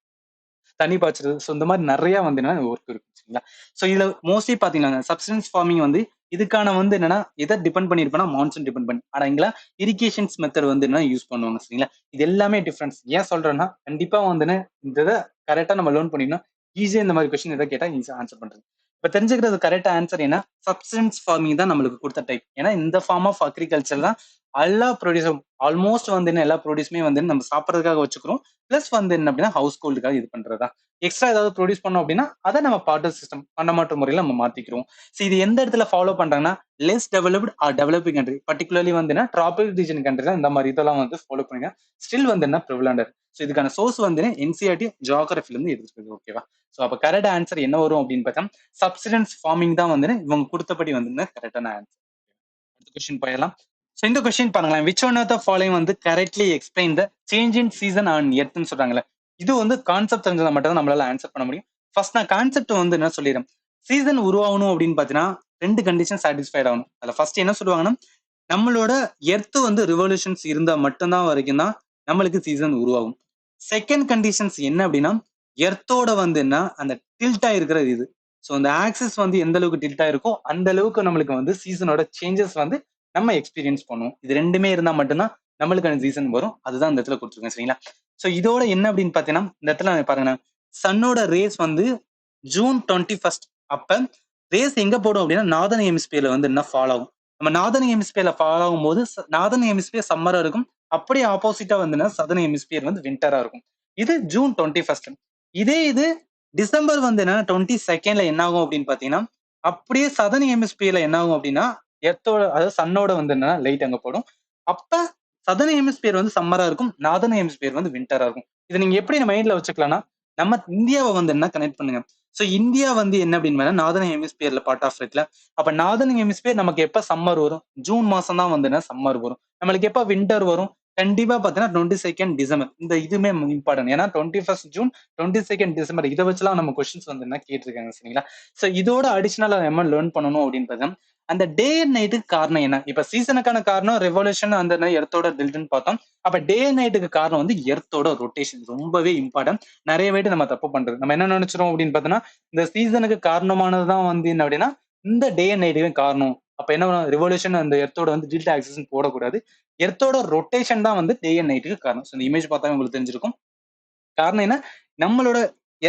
தண்ணி பாய்ச்சறது. ஸோ இந்த மாதிரி நிறைய வந்து என்ன ஒர்க் இருக்கு சரிங்களா. ஸோ இதுல மோஸ்ட்லி பாத்தீங்கன்னா சப்சிடன்ஸ் ஃபார்மிங் வந்து இதுக்கான வந்து என்னன்னா எதை டிபெண்ட் பண்ணிருப்பேன்னா மான்சூன் டிபெண்ட் பண்ணி. ஆனா இங்க இரிகேஷன்ஸ் மெத்தட் வந்து என்ன யூஸ் பண்ணுவாங்க சரிங்களா. இது எல்லாமே டிஃபரன்ஸ். ஏன் சொல்றேன்னா கண்டிப்பா வந்து இந்த இதை கரெக்டா நம்ம லேர்ன் பண்ணிடணும். ஈஸியா இந்த மாதிரி கொஸ்டின் எதை கேட்டா ஈஸியா ஆன்சர் பண்றது. இப்ப தெரிஞ்சுக்கிறது கரெக்டா ஆன்சர் என்ன, சப்சிடன்ஸ் ஃபார்மிங் தான் நம்மளுக்கு கொடுத்த டைப். ஏன்னா இந்த ஃபார்ம் ஆஃப் அக்ரிகல்ச்சர் தான் எல்லா ப்ரொடியூஸும் ஆல்மோஸ்ட் வந்து என்ன எல்லா ப்ரொடியூஸுமே வந்து நம்ம சாப்பிட்றதுக்காக வச்சுக்கிறோம். பிளஸ் வந்து என்ன அப்படின்னா ஹவுஸ் ஹோல்டுக்காக இது பண்றதா. எக்ஸ்ட்ரா ஏதாவது ப்ரொடியூஸ் பண்ணோம் அப்படின்னா அதை நம்ம பார்ட்டர் சிஸ்டம் பண்டமாற்று முறையில் நம்ம மாத்திக்கிறோம். ஸோ இது எந்த இடத்துல ஃபாலோ பண்றாங்கன்னா less developed R developing country, particularly வந்து என்ன ட்ராபிக் ரீஜன் கண்ட்ரி தான் இந்த மாதிரி இதெல்லாம் வந்து ஃபாலோ பண்ணுங்க. ஸ்டில் வந்து என்ன ப்ரிவலண்டர். ஸோ இதுக்கான சோர்ஸ் வந்து என்சிஆர்டி ஜியோகிராஃபில இருந்து எடுத்துருக்கு. ஓகேவா? ஸோ அப்போ கரெக்ட் ஆன்சர் என்ன வரும் அப்படின்னு பார்த்தா சப்சிடன்ஸ் ஃபார்மிங் தான் வந்து இவங்க கொடுத்தபடி வந்து கரெக்டான ஆன்சர். அடுத்த கொஸ்டின் போயிடலாம். ஸோ இந்த கொஸ்டின் பாருங்களேன், which one of the following வந்து correctly explain the change in season on எர்த்னு சொல்றாங்களே. இது வந்து கான்செப்ட் தெரிஞ்சதை மட்டும் தான் நம்மளால ஆன்சர் பண்ண முடியும். ஃபர்ஸ்ட் நான் கான்செப்ட் வந்து என்ன சொல்லிடுறேன். சீசன் உருவாகணும் அப்படின்னு பார்த்தீங்கன்னா 2 கண்டிஷன் சாட்டிஸ்ஃபைட் ஆகணும். அதில் ஃபர்ஸ்ட் என்ன சொல்லுவாங்கன்னா நம்மளோட எர்த் வந்து ரிவல்யூஷன்ஸ் இருந்தா மட்டும்தான் வரைக்கும் தான் நம்மளுக்கு சீசன் உருவாகும். செகண்ட் கண்டிஷன்ஸ் என்ன அப்படின்னா எர்த்தோட வந்து என்ன அந்த டில்ட்டா இருக்கிற இது. ஸோ அந்த ஆக்சிஸ் வந்து எந்த அளவுக்கு டில்ட்டா இருக்கோ அந்த அளவுக்கு நம்மளுக்கு வந்து சீசனோட சேஞ்சஸ் வந்து நம்ம எக்ஸ்பீரியன்ஸ் பண்ணுவோம். இது ரெண்டுமே இருந்தா மட்டும்தான் நம்மளுக்கான சீசன் வரும். அதுதான் இந்த இடத்துல கொடுத்துருக்கேன். சரிங்களா? ஸோ இதோட என்ன அப்படின்னு பாத்தீங்கன்னா இந்த இடத்துல பாருங்க சன்னோட ரேஸ் வந்து ஜூன் 21 அப்ப ரேஸ் எங்க போடும் அப்படின்னா நார்தர்ன் ஹெமிஸ்பியர்ல வந்து என்ன ஃபாலோ ஆகும். நம்ம நார்தர்ன் ஹெமிஸ்பியர்ல ஃபாலோ ஆகும் போது நார்தர்ன் ஹெமிஸ்பியர் சம்மரா இருக்கும். அப்படியே ஆப்போசிட்டா வந்து சதர்ன் ஹெமிஸ்பியர் வந்து விண்டரா இருக்கும். இது ஜூன் 21. இதே இது டிசம்பர் வந்து என்ன 22ல என்ன ஆகும் அப்படின்னு பாத்தீங்கன்னா அப்படியே சதர்ன் ஹெமிஸ்பியர்ல என்ன ஆகும் அப்படின்னா எர்த்தோட அதாவது சன்னோட வந்து என்ன லைட் அங்க போடும். அப்ப சதர்ன் ஹெமிஸ்பியர் வந்து சம்மரா இருக்கும், நார்தர்ன் ஹெமிஸ்பியர் வந்து விண்டரா இருக்கும். இதை நீங்க எப்படி மைண்ட்ல வச்சுக்கலாம்னா நம்ம இந்தியாவை வந்து என்ன கனெக்ட் பண்ணுங்க. சோ இந்தியா வந்து என்ன அப்படின்னு நார்தர்ன் ஹெமிஸ்பியர்ல பார்ட் ஆஃப் இருக்குல்ல. அப்ப நார்தர்ன் ஹெமிஸ்பியர் நமக்கு எப்ப சம்மர் வரும்? ஜூன் மாசம் தான் வந்து சம்மர் வரும். நம்மளுக்கு எப்ப விண்டர் வரும்? கண்டிப்பா பாத்தீங்கன்னா 22 டிசம்பர். இந்த இதுமே இம்பார்ட்டன்ட். ஏன்னா 21 ஜூன் 22 டிசம்பர் இதை வச்சுலாம் நம்ம கொஸ்டின்ஸ் வந்து என்ன கேட்டிருக்காங்க. சரிங்களா? சோ இதோட அடிஷனலா நம்ம லேர்ன் பண்ணணும் அப்படின்னு பார்த்தா அந்த டே அண்ட் நைட்டுக்கு காரணம் என்ன? இப்ப சீசனுக்கான காரணம் ரெவல்யூஷன் அந்த எர்த்தோட டில்ட்னு பார்த்தோம். அப்ப டே அண்ட் நைட்டுக்கு காரணம் வந்து எர்த்தோட ரொட்டேஷன். ரொம்பவே இம்பார்ட்டன்ட். நிறைய பேர் நம்ம தப்பு பண்றது. நம்ம என்ன நினைச்சிரோம் அப்படின்னு பார்த்தோம்னா இந்த சீசனுக்கு காரணமானதுதான் வந்து என்ன அப்படின்னா இந்த டே அண்ட் நைட்டுக்கு காரணம். அப்ப என்ன ரிவல்யூஷன் அந்த எர்த்தோட வந்து டில்ட் ஆக்சிஸ் போடக்கூடாது. எர்த்தோட ரொட்டேஷன் தான் வந்து டே அண்ட் நைட்டுக்கு காரணம். ஸோ இந்த இமேஜ் பார்த்தா உங்களுக்கு தெரிஞ்சிருக்கும். காரணம் என்ன? நம்மளோட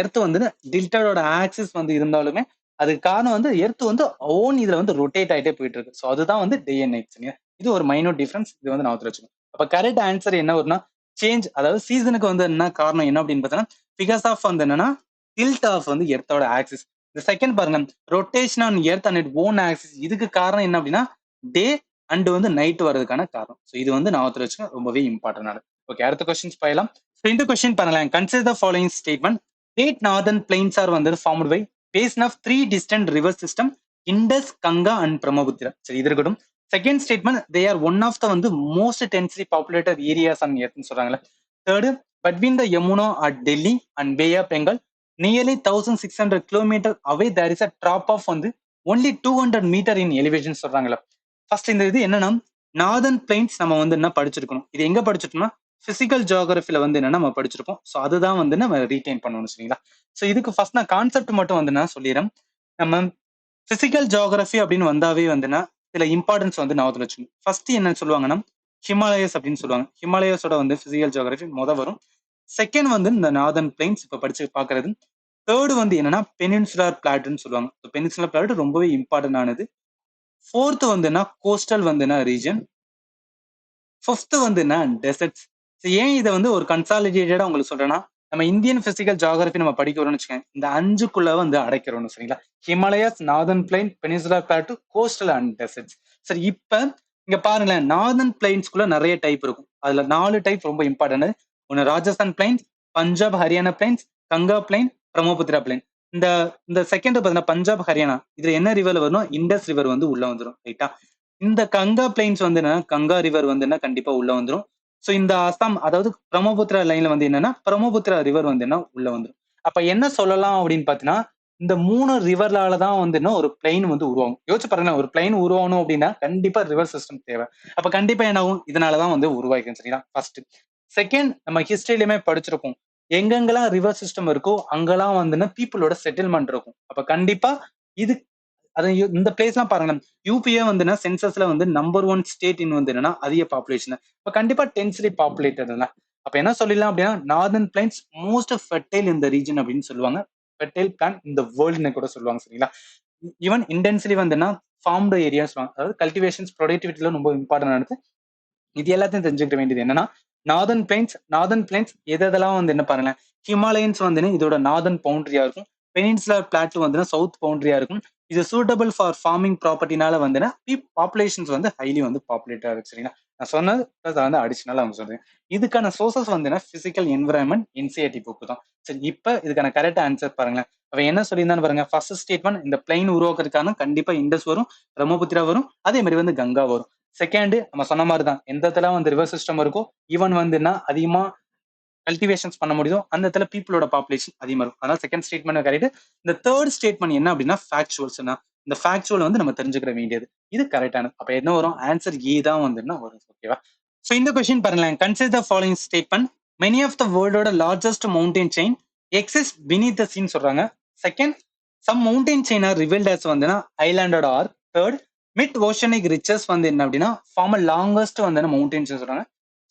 எர்த் வந்து டில்டோட ஆக்சிஸ் வந்து இருந்தாலுமே அதுக்கு காரணம் வந்து எர்த் வந்து ஓன் இதுல வந்து ரொட்டேட் ஆயிட்டே போயிட்டு இருக்கு. ஸோ அதுதான் வந்து டே அண்ட் நைட். இது ஒரு மைனூட் டிஃபரன்ஸ். இது வந்து நான் வச்சுக்கணும். அப்ப கரெக்ட் ஆன்சர் என்ன வரும்னா சேஞ்ச், அதாவது சீசனுக்கு வந்து என்ன காரணம் என்ன அப்படின்னு பார்த்தோம்னா பிகாஸ் ஆஃப் வந்து என்னன்னா டில்ட் ஆஃப் வந்து எர்த்தோட ஆக்சிஸ். இந்த செகண்ட் பாருங்க rotation on earth and it own axis. இதுக்கு காரணம் என்ன அப்படின்னா டே அண்ட் வந்து நைட் வர்றதுக்கான காரணம். ஸோ இது வந்து நான் வச்சுக்கேன். ரொம்பவே இம்பார்ட்டன்ட். ஓகே, அடுத்த கொஸ்டின்ஸ் போயலாம். So இந்த கொஸ்டின் பண்ணலாம். Consider the following statement. Great Northern Plains are வந்து formed by basin of 3 distant river system Indus, Ganga and Brahmaputra. சரி, இது இருக்கட்டும். Second statement they are one of the வந்து most densely populated areas on earth னு சொல்றாங்கல்ல. Third between the Yamuna at Delhi and Bay of Bengal nearly 1600 kilometer away there is a drop of வந்து only 200 meter in elevation சொல்றாங்கல்ல. First இந்த இது என்னன்னா northern plains நம்ம வந்து என்ன படிச்சிருக்கணும். இது எங்க படிச்சிட்டோம்னா பிசிக்கல் ஜியோகிராஃபில வந்து என்னன்னா நம்ம படிச்சிருப்போம். ஸோ அதுதான் வந்து நம்ம ரீடைன் பண்ணணும். சரிங்களா? ஸோ இதுக்கு ஃபர்ஸ்ட் நான் கான்செப்ட் மட்டும் வந்து நான் சொல்லிடுறேன். நம்ம பிசிக்கல் ஜியோகிராஃபி அப்படின்னு வந்தாவே வந்துன்னா சில இம்பார்ட்டன்ஸ் வந்து நான் வச்சுக்கணும். ஃபர்ஸ்ட் என்ன சொல்லுவாங்கன்னா ஹிமாலயஸ் அப்படின்னு சொல்லுவாங்க. ஹிமாலயஸோட வந்து பிசிக்கல் ஜியோகிராஃபி வரும். செகண்ட் வந்து இந்த நார்தர்ன் பிளைன்ஸ் இப்ப படிச்சு பாக்குறது. தேர்டு வந்து என்னன்னா பெனின்சுலர் பிளாட்டுன்னு சொல்லுவாங்க. பெனின்சுலர் பிளாட் ரொம்பவே இம்பார்ட்டன்ட் ஆனது. ஃபோர்த் வந்துன்னா கோஸ்டல் வந்துன்னா ரீஜன். ஃபிஃப்த் வந்து என்ன டெசர்ட்ஸ். ஏன் இதை வந்து ஒரு கன்சாலிடேட்டடா உங்களுக்கு சொல்றேன்னா நம்ம இந்தியன் பிசிக்கல் ஜியோகிராஃபி நம்ம படிக்கிறோம்னு வச்சுக்கோங்க, இந்த 5க்குள்ள வந்து அடைக்கிறோம். சரிங்களா? Himalayas, northern plain, peninsular plateau, coastal and deserts. சரி, இப்ப இங்க பாருங்களேன், நார்தர்ன் பிளைன்ஸ்குள்ள நிறைய டைப் இருக்கும். அதுல 4 டைப் ரொம்ப இம்பார்ட்டன்ட். ஒன்னு Rajasthan plains, Punjab Haryana plains, Ganga plain, Brahmaputra plain. இந்த இந்த செகண்ட் பார்த்தீங்கன்னா பஞ்சாப் ஹரியானா இதுல என்ன ரிவர் வரணும்? இண்டஸ் ரிவர் வந்து உள்ள வந்துடும். ரைட்டா? இந்த கங்கா பிளைன்ஸ் வந்து என்ன, கங்கா ரிவர் வந்து என்ன கண்டிப்பா உள்ள வந்துடும். சோ இந்த அசாம் அதாவது பிரம்மபுத்திரா லைன்ல வந்து என்னன்னா பிரம்மபுத்திரா ரிவர் வந்து என்ன உள்ள வந்துடும். அப்ப என்ன சொல்லலாம் அப்படின்னு பாத்தீங்கன்னா இந்த 3 ரிவர்லால தான் வந்து என்ன ஒரு பிளைன் வந்து உருவாகும். யோசிச்சு பாருங்க, ஒரு பிளைன் உருவாகணும் அப்படின்னா கண்டிப்பா ரிவர் சிஸ்டம் தேவை. அப்ப கண்டிப்பா என்ன ஆகும்? இதனாலதான் வந்து உருவாக்கும். சரிங்களா? ஃபர்ஸ்ட். செகண்ட், நம்ம ஹிஸ்டரியிலுமே படிச்சிருப்போம், எங்கெங்கெல்லாம் ரிவர் சிஸ்டம் இருக்கோ அங்கெல்லாம் வந்து பீப்புளோட செட்டில்மெண்ட் இருக்கும். அப்ப கண்டிப்பா இது அது இந்த பிளேஸ் எல்லாம் பாருங்க. யூபிஏ வந்து சென்சஸ்ல வந்து நம்பர் 1 ஸ்டேட் இன் வந்து என்னன்னா அதிக பாப்புலேஷன். இப்ப கண்டிப்பா டென்ஸ்லி பாப்புலேட்டட். அப்ப என்ன சொல்லலாம் அப்படின்னா நார்தர்ன் பிளைன்ஸ் மோஸ்ட் ஃபெர்டைல் இந்த ரீஜன் அப்படின்னு சொல்லுவாங்க. ஃபெர்டைல் பிளான் இந்த வேர்ல்டுன்னு கூட சொல்லுவாங்க. சரிங்களா? ஈவன் இன்டென்சிலி வந்துன்னா ஃபார்ம்டு ஏரியாஸ், அதாவது கல்டிவேஷன்ஸ் ப்ரொடக்டிவிட்டில ரொம்ப இம்பார்ட்டன்ட் ஆனது. இது எல்லாத்தையும் தெரிஞ்சுக்க வேண்டியது என்னன்னா, நார்தர்ன் பிளைன்ஸ் எதெல்லாம் வந்து என்ன பாருங்களேன், ஹிமாலயன்ஸ் வந்து இதோட நார்தர்ன் பவுண்டரியா இருக்கும். பெனின்சுலர் பிளாட்டூ வந்து சவுத் பவுண்டரியா இருக்கும். இது சூட்டபிள் ஃபார் ஃபார்மிங் ப்ராப்பர்ட்டினால வந்துன்னா பாப்புலேஷன்ஸ் வந்து ஹைலி வந்து பாப்புலேட்டா இருக்கு. சரிங்களா? நான் சொன்னது பிளஸ் வந்து அடிஷனலா அவங்க சொல்றேன். இதுக்கான சோர்சஸ் வந்துன்னா பிசிக்கல் என்விரான்மெண்ட் என்சிஆர்டி புக் தான். சரி, இப்ப இதுக்கான கரெக்ட் ஆன்சர் பாருங்களேன். அவன் என்ன சொல்லியிருந்தான்னு பாருங்க. ஃபர்ஸ்ட் ஸ்டேட்மெண்ட், இந்த பிளைன் உருவாக்குறதுக்கான கண்டிப்பா இண்டஸ் வரும், பிரம்மபுத்திரா வரும், அதே மாதிரி வந்து கங்கா வரும். செகண்ட், நம்ம சொன்ன மாதிரி தான், எந்த இடத்துல வந்து ரிவர் சிஸ்டம் இருக்கோ, ஈவன் வந்துன்னா அதிகமா கல்டிவேஷன்ஸ் பண்ண முடியுதோ அந்த இடத்துல பீப்புளோட பாப்புலேஷன் அதிகமா இருக்கும். அதனால செகண்ட் ஸ்டேட்மெண்ட் கரெக்ட். இந்த தேர்ட் ஸ்டேட்மெண்ட் என்ன அப்படின்னா ஃபேக்சுவல்ஸ்னா, இந்த ஃபேக்சுவல் வந்து நம்ம தெரிஞ்சுக்கிற வேண்டியது இது கரெக்டானது. அப்ப என்ன வரும்? ஆன்சர் ஏ தான் வந்துன்னா வரும். ஓகேவா? ஸோ இந்த கொஸ்டின் பாருங்களேன். Consider the following statement. Many of the வேர்ல்டோட largest mountain chain exist beneath the sea சொல்றாங்க. Second, some mountain chain are revealed as வந்துன்னா ஐலாண்டோட or. Third, mid oceanic ridges வந்து என்ன அப்படின்னா ஃபார்ம் லாங்கஸ்ட் வந்து மவுண்டன் செயின் சொல்றாங்க.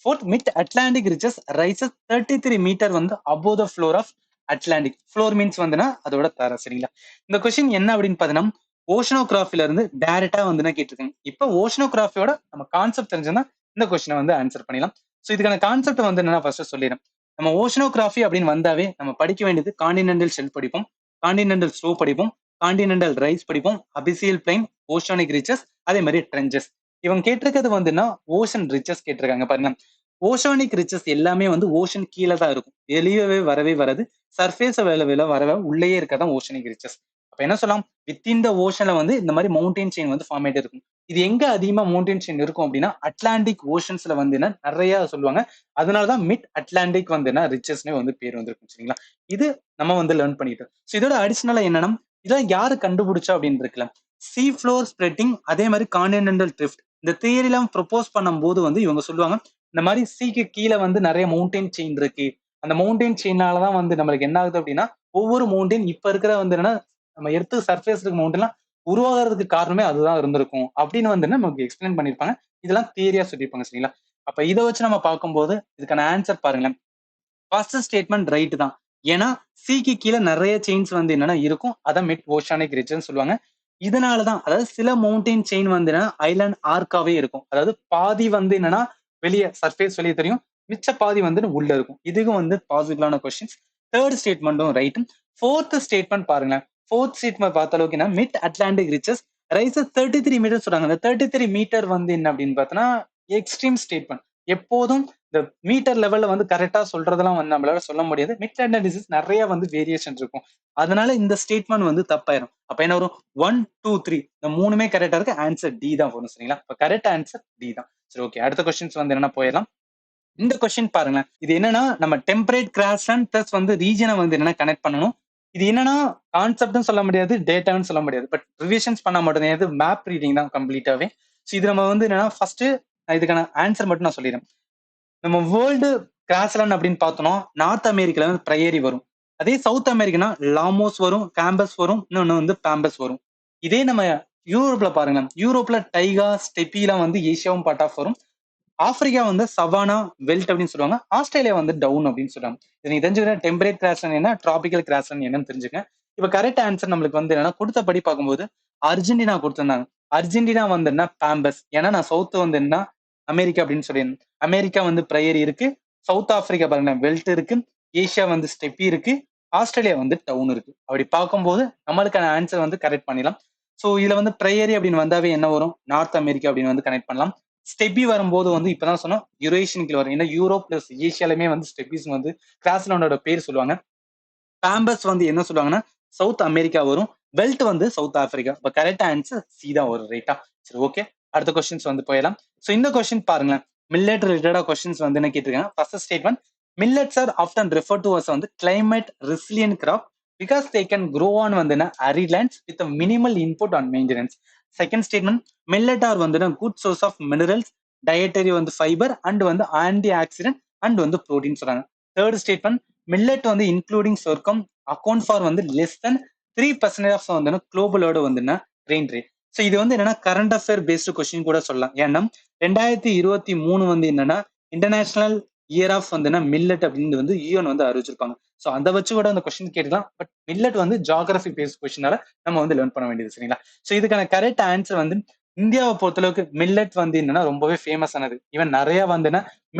Fourth, mid Atlantic ridges rises 33 metre வந்து above the floor of Atlantic. Floor means வந்துன்னா அதோட தர. சரிங்களா? இந்த கொஸ்டின் என்ன அப்படின்னு பாத்தீங்கன்னா ஓஷனோகிராஃபில இருந்து டைரக்டா வந்து கேட்டிருக்காங்க. இப்ப ஓஷனோகிராஃபியோட நம்ம கான்செப்ட் தெரிஞ்சோம்னா இந்த கொஸ்டினை வந்து ஆன்சர் பண்ணிடலாம். ஸோ இதுக்கான கான்செப்ட் வந்து என்னன்னா ஃபர்ஸ்ட் சொல்லிடுறேன். நம்ம ஓஷனோகிராஃபி அப்படின்னு வந்தாவே நம்ம படிக்க வேண்டியது கான்டினென்டல் ஷெல்ஃப் படிப்போம், கான்டினென்டல் ஸ்லோ படிப்போம், கான்டினென்டல் ரைஸ் படிப்போம், அபிசியல் பிளைன், ஓஷனிக் ரிச்சஸ், அதே மாதிரி ட்ரெஞ்சஸ். இவங்க கேட்டிருக்கிறது வந்துன்னா ஓஷன் ரிச்சஸ் கேட்டிருக்காங்க பாருங்க. ஓஷானிக் ரிச்சஸ் எல்லாமே வந்து ஓஷன் கீழே தான் இருக்கும், வெளியவே வரவே வராது. சர்ஃபேஸ் வரவே உள்ளேயே இருக்கதான் ஓஷனிக் ரிச்சஸ். அப்ப என்ன சொல்லலாம், வித்தின் த ஓஷன்ல வந்து இந்த மாதிரி மவுண்டன் செயின் வந்து ஃபார்ம் ஆயிட்டு இருக்கும். இது எங்க அதிகமா மவுண்டன் செயின் இருக்கும் அப்படின்னா அட்லாண்டிக் ஓஷன்ஸ்ல வந்து நிறைய சொல்லுவாங்க. அதனாலதான் மிட் அட்லாண்டிக் வந்து ரிச்சஸ்னே வந்து பேர் வந்திருக்கும். சரிங்களா? இது நம்ம வந்து லேர்ன் பண்ணிட்டோம். ஸோ இதோட அடிஷனலா என்னன்னா, இதெல்லாம் யாரு கண்டுபிடிச்சா அப்படின்னு இருக்கலாம். சீ ஃப்ளோர் ஸ்ப்ரெட்டிங், அதே மாதிரி கான்டினென்டல் ட்ரிஃப்ட், இந்த தியரிலாம் ப்ரொபோஸ் பண்ணும்போது வந்து இவங்க சொல்லுவாங்க இந்த மாதிரி சீக்கு கீழே வந்து நிறைய மவுண்டன் செயின் இருக்கு. அந்த மவுண்டன் செயினாலதான் வந்து நம்மளுக்கு என்ன ஆகுது அப்படின்னா ஒவ்வொரு மவுண்டன் இப்ப இருக்கிற வந்து என்னன்னா நம்ம எடுத்து சர்ஃபேஸ் இருக்க மவுண்டன் உருவாகிறதுக்கு காரணமே அதுதான் இருந்திருக்கும் அப்படின்னு வந்து நமக்கு எக்ஸ்பிளைன் பண்ணிருப்பாங்க. இதெல்லாம் தியரியா சொல்லியிருப்பாங்க. சரிங்களா? அப்ப இதை வச்சு நம்ம பார்க்கும்போது இதுக்கான ஆன்சர் பாருங்களேன். ஃபர்ஸ்ட் ஸ்டேட்மெண்ட் ரைட் தான். ஏன்னா சீக்கு கீழே நிறைய செயின்ஸ் வந்து என்னன்னா இருக்கும். அதான் மிட் ஓஷானிக் ரிஜன் சொல்லுவாங்க. இதனாலதான், அதாவது சில மவுண்டன் செயின் வந்து என்னன்னா ஐலாண்ட் ஆர்க்காவே இருக்கும். அதாவது பாதி வந்து என்னன்னா வெளியே சர்ஃபேஸ் வெளியே தெரியும், மிச்ச பாதி வந்து உள்ள இருக்கும். இதுக்கும் வந்து பாசிபிளான கொஸ்டின்ஸ். தேர்ட் ஸ்டேட்மெண்ட்டும் ரைட். ஃபோர்த் ஸ்டேட்மெண்ட் பாருங்க. ஃபோர்த் ஸ்டேட்மெண்ட் பார்த்த அளவுக்கு என்ன, mid Atlantic ridges rises 33 metre சொல்றாங்க. அந்த 33 மீட்டர் வந்து என்ன அப்படின்னு பார்த்தோன்னா எக்ஸ்ட்ரீம் ஸ்டேட்மெண்ட். எப்போதும் இந்த மீட்டர் லெவல்ல வந்து கரெக்டா சொல்றதெல்லாம் வந்து நம்மளால சொல்ல முடியாது. மிட் அட்லாண்டிக் நிறைய வந்து வேரியேஷன் இருக்கும். அதனால இந்த ஸ்டேட்மெண்ட் வந்து தப்பாயிரும். அப்ப என்ன வரும்? 1, 2, 3 இந்த மூணுமே கரெக்டா இருக்கு. ஆன்சர் டி தான் வரும். சரிங்களா? இப்ப கரெக்ட் ஆன்சர் டி தான். சரி, ஓகே. அடுத்த கொஸ்டின்ஸ் வந்து என்னன்னா போயிடலாம். இந்த கொஸ்டின் பாருங்க. இது என்னன்னா நம்ம டெம்பரேட் கிராஸ்லேண்ட் பிளஸ் வந்து ரீஜனை வந்து என்னன்னா கனெக்ட் பண்ணணும். இது என்னன்னா கான்செப்ட்னு சொல்ல முடியாது, டேட்டான்னு சொல்ல முடியாது. பட் ரிவிஷன்ஸ் பண்ண மட்டும் இது மேப் ரீடிங் தான் கம்ப்ளீட்டாவே. ஸோ இது நம்ம வந்து என்னன்னா ஃபர்ஸ்ட் இதுக்கான ஆன்சர் மட்டும் நான் சொல்லிடுறேன். நம்ம வேர்ல்டு கிராஸ்லேண்ட் அப்படின்னு பார்த்தோம்னா நார்த் அமெரிக்கால வந்து ப்ரையரி வரும். அதே சவுத் அமெரிக்கனா லாமோஸ் வரும், கேம்பஸ் வரும், இன்னொன்னு வந்து பாம்பஸ் வரும். இதே நம்ம யூரோப்ல பாருங்க. யூரோப்ல டைகா, ஸ்டெப்பிலாம் வந்து ஏசியாவும் பார்ட் ஆஃப் வரும். ஆப்பிரிக்கா வந்து சவானா வெல்ட் அப்படின்னு சொல்லுவாங்க. ஆஸ்திரேலியா வந்து டவுன் அப்படின்னு சொல்றாங்க. இது நீங்க தெரிஞ்சுக்க டெம்பரேட் கிராஸ்லேண்ட் என்ன, டிராபிக்கல் கிராஸ்லேண்ட் என்னன்னு தெரிஞ்சுக்க. இப்ப கரெக்ட் ஆன்சர் நம்மளுக்கு வந்து என்னன்னா கொடுத்தபடி பார்க்கும்போது அர்ஜென்டினா கொடுத்திருந்தாங்க. அர்ஜென்டினா வந்து என்ன பாம்பஸ். ஏன்னா நான் சவுத் வந்து என்ன அமெரிக்கா அப்படின்னு சொல்லியிருந்தேன். அமெரிக்கா வந்து ப்ரையரி இருக்கு, சவுத் ஆப்பிரிக்கா பாருங்க வெல்ட் இருக்கு, ஏசியா வந்து ஸ்டெப்பி இருக்கு, ஆஸ்திரேலியா வந்து டவுன் இருக்கு. அப்படி பார்க்கும்போது நம்மளுக்கான ஆன்சர் வந்து கரெக்ட் பண்ணிடலாம். ஸோ இதுல வந்து ப்ரையரி அப்படின்னு வந்தாவே என்ன வரும், நார்த் அமெரிக்கா அப்படின்னு வந்து கனெக்ட் பண்ணலாம். ஸ்டெப்பி வரும்போது வந்து இப்பதான் சொன்னோம் யூரேஷியன் கீழ வரும். ஏன்னா யூரோப் பிளஸ் ஏசியாலுமே வந்து ஸ்டெப்பிஸ் வந்து கிராஸ்லேண்டோட பேர் சொல்லுவாங்க. பாம்பஸ் வந்து என்ன சொல்லுவாங்கன்னா சவுத் அமெரிக்கா வரும். பெல்ட் வந்து சவுத் ஆப்பிரிக்கா. இப்ப கரெக்ட் ஆன்சர் சி தான் வரும். ரைட்டா? சரி, ஓகே. அடுத்த கொஸ்டின்ஸ் வந்து போயிடலாம். ஸோ இந்த கொஸ்டின் பாருங்களேன். மில்லட் ரிலேட்டடா கொஸ்டின்ஸ் வந்து என்ன கேட்டிருக்காங்க. First statement, millets are often refer to as வந்து climate resilient crop because they can grow on வந்து arid lands with a minimal input on maintenance. Second statement, millet are வந்து good source of minerals, dietary வந்து fibre and வந்து antioxidant and வந்து protein சொல்றாங்க. Third statement, millet வந்து including sorghum account for வந்து less than 3% of வந்து குளோபலோட வந்து ரெயின் ரேட். ஸோ இது வந்து என்னன்னா கரண்ட் அஃபேர் பேஸ்டு கொஸ்டின் கூட சொல்லலாம். ஏன்னா 2023 வந்து என்னன்னா இன்டர்நேஷனல் இயர் ஆஃப் வந்து மில்லட் அப்படின்னு வந்து யூஎன் வந்து அறிவிச்சிருப்பாங்க. ஸோ அதை வச்சு கூட அந்த கொஸ்டின் கேட்கலாம். பட் மில்லட் வந்து ஜியோகிராஃபி பேஸ்ட் கொஸ்டினால நம்ம வந்து லேர்ன் பண்ண வேண்டியது. சரிங்களா? ஸோ இதுக்கான கரெக்ட் ஆன்சர் வந்து இந்தியாவை பொறுத்தளவுக்கு மில்லட் வந்து என்னன்னா ரொம்பவே ஃபேமஸ் ஆனது. ஈவன் நிறைய வந்து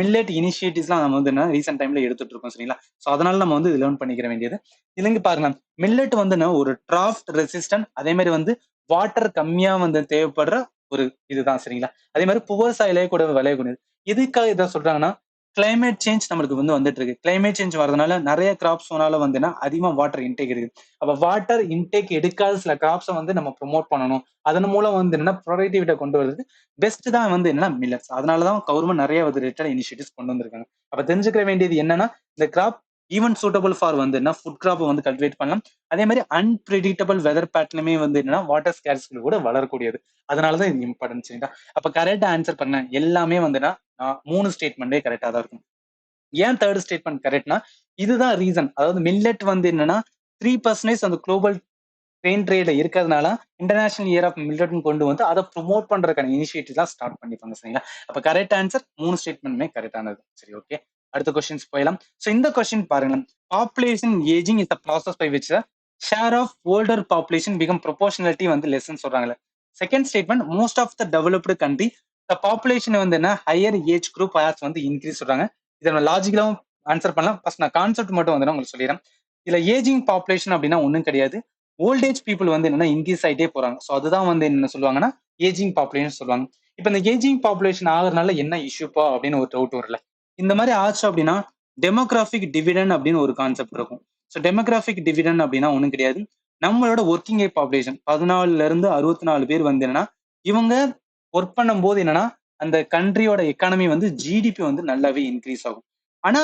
மில்லட் இனிஷியேட்டிவ்ஸ்லாம் நம்ம வந்து ரீசென்ட் டைம்ல எடுத்துட்டு இருக்கோம் சரிங்களா. ஸோ அதனால நம்ம வந்து லேர்ன் பண்ணிக்கிற வேண்டியது. இதுலங்க பாருங்க, மில்லட் வந்து ஒரு டிராஃப்ட் ரெசிஸ்டன்ட், அதே மாதிரி வந்து வாட்டர் கம்மியா வந்து தேவைப்படுற ஒரு இதுதான் சரிங்களா. அதே மாதிரி புவர் சாயிலே கூட விளையக்கூடியது. எதுக்காக இதை சொல்றாங்கன்னா, கிளைமேட் சேஞ்ச் நம்மளுக்கு வந்து வந்துட்டு இருக்கு. கிளைமேட் சேஞ்ச் வரதுனால நிறைய கிராப்ஸ்னால வந்துன்னா அதிகமா வாட்டர் இன்டேக் இருக்கு. அப்ப வாட்டர் இன்டேக் எடுக்காத சில கிராப்ஸை வந்து நம்ம ப்ரொமோட் பண்ணணும். அதன் மூலம் வந்து என்னன்னா ப்ரொடக்டிவிட்டி கொண்டு வருது பெஸ்ட் தான் வந்து என்னன்னா மில்லட்ஸ். அதனாலதான் கவர்மெண்ட் நிறைய ரிலேட்டட் இனிஷியேட்டிவ்ஸ் கொண்டு வந்திருக்காங்க. அப்ப தெரிஞ்சுக்க வேண்டியது என்னன்னா, இந்த கிராப் ஈவன் சூட்டபிள் ஃபார் வந்து என்ன ஃபுட் கிராப் வந்து கல்டிவேட் பண்ணலாம். அதே மாதிரி அன்பிரிடிக்டபிள் வெதர் பேட்டர்னுமே வந்து என்னன்னா வாட்டர் ஸ்கேர்சிட்டி கூட வளரக்கூடியது. அதனாலதான் இது இம்பார்ட்டன்ஸ். அப்ப கரெக்டா ஆன்சர் பண்ண எல்லாமே வந்துன்னா 3 ஸ்டேட்மெண்டே கரெக்டா தான் இருக்கும். ஏன் தேர்ட் ஸ்டேட்மெண்ட் கரெக்ட்னா, இதுதான் ரீசன். அதாவது மில்லட் வந்து என்னன்னா 3% அந்த குளோபல் கிரெயின் ட்ரேட்ல இருக்கிறதுனால இன்டர்நேஷனல் இயர் ஆஃப் மில்லட்னு கொண்டு வந்து அதை ப்ரொமோட் பண்றதுக்கான இனிஷியேட்டிவ் தான் ஸ்டார்ட் பண்ணிருக்காங்க சரிங்களா. அப்ப கரெக்ட் ஆன்சர் 3 ஸ்டேட்மெண்ட்மே கரெக்டானது. சரி, ஓகே. அடுத்த கொஸ்டின்ஸ் போயிடலாம். சோ இந்த கொஸ்டின் பாருங்க, population ageing is the process by which share of older population become proportionality வந்து லெஸ்ன்னு சொல்றாங்கல்ல. Second statement, most of the developed country the population வந்து என்ன ஹையர் ஏஜ் குரூப் ஹேஸ் வந்து இன்க்ரீஸ் சொல்றாங்க. இதை நம்ம லாஜிக்கலாவும் ஆன்சர் பண்ணலாம். ஃபர்ஸ்ட் நான் கான்செப்ட் மட்டும் வந்து உங்களுக்கு சொல்லிடுறேன். இதுல ஏஜிங் பாப்புலேஷன் அப்படின்னா ஒன்றும் கிடையாது. ஓல்டேஜ் பீப்புள் வந்து என்னன்னா இன்க்ரீஸ் ஆகிட்டே போறாங்க. ஸோ அதுதான் வந்து என்ன சொல்லுவாங்கன்னா ஏஜிங் பாப்புலேஷன் சொல்லுவாங்க. இப்போ இந்த ஏஜிங் பாப்புலேஷன் ஆகுறதுனால என்ன இஷ்யூப்பா அப்படின்னு ஒரு டவுட் வரல. இந்த மாதிரி ஆச்சு அப்படின்னா டெமோகிராபிக் டிவிடன் அப்படின்னு ஒரு கான்செப்ட் இருக்கும். ஸோ டெமோகிராபிக் டிவிடன் அப்படின்னா ஒன்றும் கிடையாது. நம்மளோட ஒர்க்கிங் ஏஜ் பாப்புலேஷன் 14ல இருந்து 64 பேர் வந்து என்னன்னா இவங்க ஒர்க் பண்ணும் போது என்னன்னா அந்த கண்ட்ரியோட எக்கானமி வந்து ஜிடிபி வந்து நல்லாவே இன்க்ரீஸ் ஆகும். ஆனா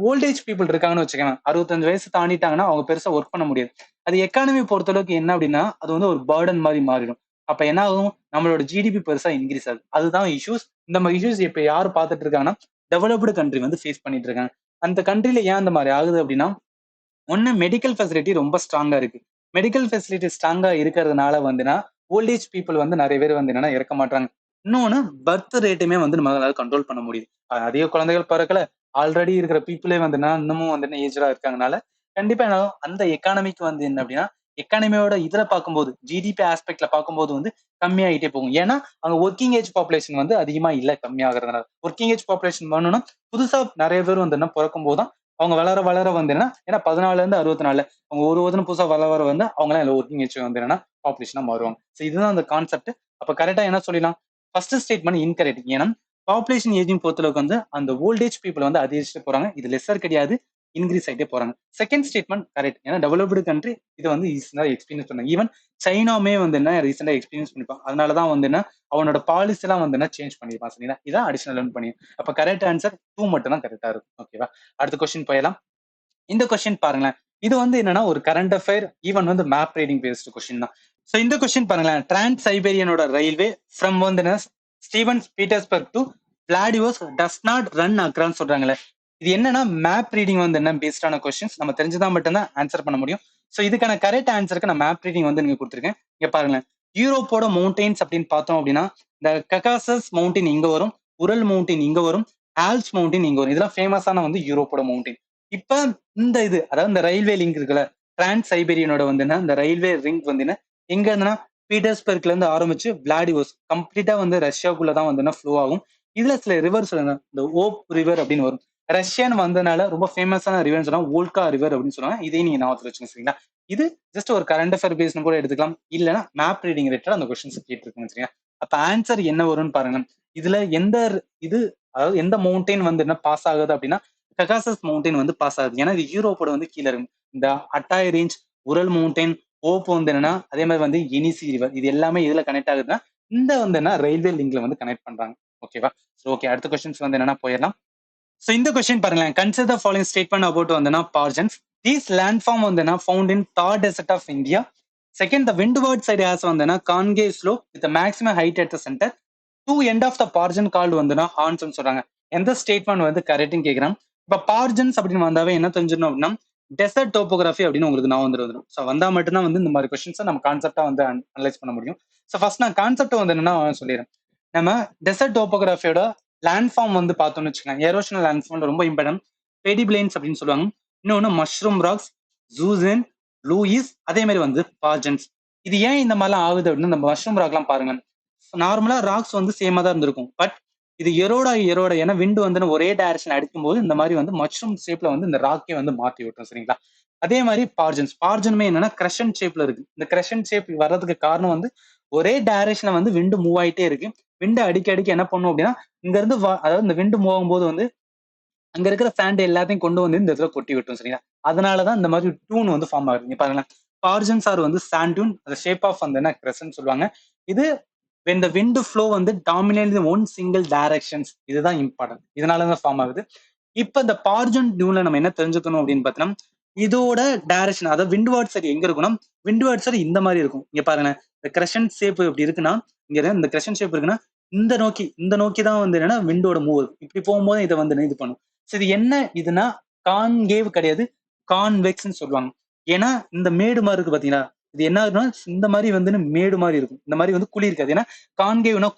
ஓல்டேஜ் பீப்புள் இருக்காங்கன்னு வச்சுக்கோங்க, 65 வயசு தாண்டிட்டாங்கன்னா அவங்க பெருசா ஒர்க் பண்ண முடியாது. அது எக்கானமி பொறுத்தளவுக்கு என்ன அப்படின்னா அது வந்து ஒரு பர்டன் மாதிரி மாறிடும். அப்ப என்ன ஆகும், நம்மளோட ஜிடிபி பெருசா இன்க்ரீஸ் ஆகுது. அதுதான் இஷ்யூஸ். இந்த மாதிரி இஷ்யூஸ் இப்ப யாரு பார்த்துட்டு இருக்காங்கன்னா டெவலப்டு கண்ட்ரி வந்து ஃபேஸ் பண்ணிட்டு இருக்காங்க. அந்த கண்ட்ரில ஏன் அந்த மாதிரி ஆகுது அப்படின்னா, ஒண்ணு மெடிக்கல் ஃபெசிலிட்டி ரொம்ப ஸ்ட்ராங்கா இருக்கு. மெடிக்கல் ஃபெசிலிட்டி ஸ்ட்ராங்கா இருக்கிறதுனால வந்துன்னா ஓல்டேஜ் பீப்புள் வந்து நிறைய பேர் வந்து என்னன்னா இறக்க மாட்டாங்க. இன்னொன்னு பர்த் ரேட்டுமே வந்து நம்மளால கண்ட்ரோல் பண்ண முடியுது. அதிக குழந்தைகள் பிறக்கல, ஆல்ரெடி இருக்கிற பீப்புளே வந்துன்னா இன்னமும் வந்து ஏஜ்டா இருக்காங்கனால கண்டிப்பா என்ன ஆகும், அந்த எக்கானமிக்கு வந்து என்ன அப்படின்னா எக்கானமியோட இதுல பார்க்கும்போது ஜிடிபி ஆஸ்பெக்ட்ல பார்க்கும்போது வந்து கம்மியாயிட்டே போகும். ஏன்னா அங்க ஒர்க்கிங் ஏஜ் பாப்புலேஷன் வந்து அதிகமா இல்ல, கம்மியாகிறதுனால. ஒர்க்கிங் ஏஜ் பாப்புலேஷன் பண்ணணும்னா புதுசா நிறைய பேர் வந்து என்ன பிறக்கும் போதுதான் அவங்க வளர வளர வந்து என்ன, ஏன்னா 14ல இருந்து 64 அவங்க ஒரு ஒருத்தரும் புதுசா வளர வர வந்து அவங்க எல்லாம் ஒர்க்கிங் ஏஜ் வந்து என்னன்னா பாப்புலேஷனா மாறுவாங்க. ஸோ இதுதான் அந்த கான்செப்ட். அப்ப கரெக்டா என்ன சொல்லிடலாம், ஃபர்ஸ்ட் ஸ்டேட்மெண்ட் இன்கரெக்ட். ஏன்னா பாப்புலேஷன் ஏஜிங் பொறுத்தளவுக்கு வந்து அந்த ஓல்டேஜ் பீப்புள் வந்து அதிகரிச்சுட்டு போறாங்க. இது லெஸ்ஸர் கிடையாது, இன்க்ரீஸ் ஆகிட்டே போறாங்க. Second statement correct. ஏன்னா டெவலப்டு கண்ட்ரி இதை வந்து ஈஸியா எக்ஸ்பீரியன்ஸ் பண்ணாங்க. ஈவன் சைனாவுமே வந்து என்ன ரீசெண்டா எக்ஸ்பீரியன்ஸ் பண்ணிப்பான். அதனாலதான் வந்து என்ன அவனோட பாலிசி எல்லாம் வந்து என்ன சேஞ்ச் பண்ணிருப்பான் சரிங்களா. இதான் அடிஷனல் லேர்ன் பண்ணி. அப்ப கரெக்ட் ஆன்சர் 2 மட்டும் தான் கரெக்டா இருக்கும். ஓகேவா. அடுத்த கொஸ்டின் போயிடலாம். இந்த கொஸ்டின் பாருங்களேன், இது வந்து என்னன்னா ஒரு கரண்ட் அஃபேர், ஈவன் வந்து மேப் ரீடிங் பேஸ்ட் கொஸ்டின் தான். சோ இந்த கொஸ்டின் பாருங்களேன், டிரான்ஸ் சைபேரியனோட ரயில்வே ஃப்ரம் வந்து Saint Petersburg to Vladivostok does not run அக்ரான்னு சொல்றாங்களே. இது என்னன்னா மேப் ரீடிங் வந்து என்ன பேஸ்டான கொஸ்டின்ஸ் நம்ம தெரிஞ்சுதான் மட்டும்தான் ஆன்சர் பண்ண முடியும். சோ இதுக்கான கரெக்ட் ஆன்சருக்கு நான் மேப் ரீடிங் வந்து நீங்க கொடுத்துருக்கேன். இங்க பாருங்களேன், யூரோப்போட மவுண்டெயின்ஸ் அப்படின்னு பார்த்தோம் அப்படின்னா இந்த ககாசஸ் மவுண்டன் இங்க வரும், உரல் மவுண்டன் இங்க வரும், ஆல்ஸ் மவுண்டன் இங்க வரும். இதெல்லாம் ஃபேமஸான வந்து யூரோப்போட மவுண்டன். இப்ப இந்த இது அதாவது இந்த ரயில்வே லிங்க் இருக்குல்ல, டிரான்ஸ் சைபேரியனோட வந்து இந்த ரயில்வே ரிங் வந்து எங்க இருந்துன்னா பீட்டர்ஸ்பர்க்ல இருந்து ஆரம்பிச்சு விளாடிவோஸ் கம்ப்ளீட்டா வந்து ரஷ்யாவுக்குள்ளதான் வந்து ஃப்ளோ ஆகும். இதுல சில ரிவர்ஸ் இந்த ஓப் ரிவர் அப்படின்னு வரும். ரஷ்யான்னு வந்ததுனால ரொம்ப ஃபேமஸான ரிவர்னு சொன்னா ஓல்கா ரிவர் அப்படின்னு சொல்லுவாங்க. இதையும் நீங்க ஞாபகத்துல வச்சுங்க சரிங்களா. இது ஜஸ்ட் ஒரு கரண்ட் அஃபேர் பேஸ்னு கூட எடுத்துக்கலாம், இல்லைன்னா மேப் ரீடிங் ரிலேட்டட் அந்த கொஸ்டின்ஸ் கேட்டிருக்கீங்க சரிங்களா. அப்ப ஆன்சர் என்ன வரும்னு பாருங்க. இதுல எந்த இது அதாவது எந்த மவுண்டைன் வந்து என்ன பாஸ் ஆகுது அப்படின்னா ககாசஸ் மவுண்டன் வந்து பாஸ் ஆகுது. ஏன்னா இது யூரோப்போட வந்து கீழே இருக்கு. இந்த அட்டாய் ரேஞ்ச், உரல் மவுண்டன், ஓப் வந்து என்னன்னா அதே மாதிரி வந்து எனிசி ரிவர், இது எல்லாமே இதுல கனெக்ட் ஆகுதுன்னா இந்த வந்து என்ன ரயில்வே லிங்க்ல வந்து கனெக்ட் பண்றாங்க. ஓகேவா. ஓகே, அடுத்த கொஸ்டின்ஸ் வந்து என்னன்னா போயிடலாம். சோ இந்த கொஸ்டின் பாருங்களேன், consider the following statement about வந்து பார்ஜன்ஸ். தீஸ் லேண்ட்ஃபார்ம் வந்து found in Thar desert of India. Second, the windward side has வந்து concave slope with maximum height at the centre. Two end of the barchan called வந்து horns சொல்றாங்க. எந்த statement வந்து கரெக்ட்னு கேட்கிறேன். இப்ப பார்ஜன்ஸ் அப்படின்னு வந்தாவே என்ன தெரிஞ்சிடணும் அப்படின்னா டெசர்ட் டோபோகிராஃபி அப்படின்னு உங்களுக்கு நான் வந்துடும். ஸோ வந்தா மட்டும்தான் வந்து இந்த மாதிரி கொஸ்டின்ஸை நம்ம கான்செப்டா வந்து அனலைஸ் பண்ண முடியும். ஸோ ஃபர்ஸ்ட் நான் கான்செப்ட் வந்து என்னன்னா சொல்லிடுறேன். நம்ம டெசர்ட் டோபோகிராஃபியோட லேண்ட்ஃபார்ம் வந்து பார்த்தோம்னு வச்சுக்கோங்க, ஏரோஷனல் லேண்ட்ஃபார்ம் ரொம்ப இம்பார்ட்டன்ட். பெடிபிளைன்ஸ் அப்படின்னு சொல்லுவாங்க. இன்னொன்னு மஷ்ரூம் ராக்ஸ், ஜூசன், லூயிஸ், அதே மாதிரி வந்து பார்ஜன்ஸ். இது ஏன் இந்த மாதிரிலாம் ஆகுது அப்படின்னு நம்ம மஷ்ரூம் ராக்லாம் பாருங்க. நார்மலா ராக்ஸ் வந்து சேமா தான் இருந்திருக்கும். பட் இது எரோட ஏன்னா விண்டு வந்து ஒரே டைரக்ஷன் அடிக்கும்போது இந்த மாதிரி வந்து மஷ்ரூம் ஷேப்ல வந்து இந்த ராக்கே வந்து மாத்தி விட்டுரும் சரிங்களா. அதே மாதிரி பார்ஜனுமே என்னன்னா கிரஷன் ஷேப்ல இருக்கு. இந்த கிரஷன் ஷேப் வர்றதுக்கு காரணம் வந்து ஒரே டைரக்ஷன்ல வந்து விண்டு மூவ் ஆயிட்டே இருக்கு. விண்டு அடிக்க என்ன பண்ணும் அப்படின்னா இங்க இருந்து அதாவது இந்த விண்டு மூவ் ஆகும்போது வந்து அங்க இருக்கிற சாண்ட் எல்லாத்தையும் கொண்டு வந்து இந்த இடத்துல கொட்டி விட்டுரும் சரிங்களா. அதனாலதான் இந்த மாதிரி டியூன் வந்து ஃபார்ம் ஆகுது. நீங்க பாருங்களேன், பார்ஜன்ஸ் ஆர் வந்து சாண்ட் டியூன், அந்த ஷேப் ஆஃப் வந்து என்ன கிரசன்ட் சொல்லுவாங்க. இது when the wind flow வந்து dominantly in one single directions, இதுதான் இம்பார்ட்டன்ட். இதனாலதான் ஃபார்ம் ஆகுது. இப்ப இந்த பார்ஜன் டியூன்ல நம்ம என்ன தெரிஞ்சுக்கணும் அப்படின்னு பார்த்தோம்னா இதோட டைரக்ஷன், அதாவது விண்ட்வார்ட் சைடு எங்க இருக்குன்னா விண்ட்வார்ட் சைடு இந்த மாதிரி இருக்கும். இங்க பாருங்க, இந்த கிரஷன் ஷேப் இப்படி இருக்குன்னா இங்க இந்த கிரஷன் ஷேப் இருக்குன்னா இந்த நோக்கி தான் வந்து என்னன்னா விண்டோட மூவ் இருக்கும். இப்படி போகும்போது இதை வந்து இது பண்ணும். சரி, இது என்ன இதுனா கான்கேவ் கிடையாது, கான்வெக்ஸ்ன்னு சொல்லுவாங்க. ஏன்னா இந்த மேடு மாதிரி இருக்கு பாத்தீங்களா, இது என்ன ஆகுதுன்னா இந்த மாதிரி வந்து மேடு மாதிரி இருக்கும். இந்த மாதிரி வந்து குழி இருக்காது. ஏன்னா கான்கேவ்னா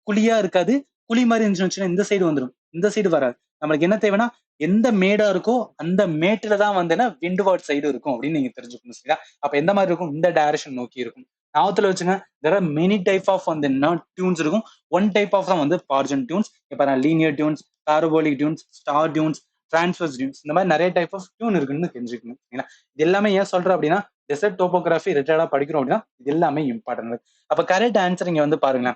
குழியா இருக்காது. குழி மாதிரி இருந்துச்சுன்னா இந்த சைடு வந்துடும், இந்த சைடு வராது. நம்மளுக்கு என்ன தேவைன்னா எந்த மேடா இருக்கோ அந்த மேட்டுல தான் வந்து விண்ட்வார்ட் சைடு இருக்கும் அப்படின்னு நீங்க தெரிஞ்சுக்கணும் சரியா. அப்ப எந்த மாதிரி இருக்கும், இந்த டைரக்ஷன் நோக்கி இருக்கும். ஞாபகத்துல வச்சுங்க, there are many type of வந்து டியூன்ஸ் இருக்கும். ஒன் டைப் ஆஃப் தான் வந்து பார்ஜன் டியூன்ஸ். இப்ப linear tunes, parabolic tunes, star tunes, transverse tunes, இந்த மாதிரி நிறைய டைப் ஆஃப் டியூன் இருக்குன்னு தெரிஞ்சுக்கணும். இது எல்லாமே ஏன் சொல்றேன் அப்படின்னா டெசர்ட் டோபோகிராஃபி ரிலேட்டடா படிக்கிறோம் அப்படின்னா இது எல்லாமே இம்பார்ட்டன்ட். அப்ப கரெக்ட் ஆன்சர் இங்க வந்து பாருங்க,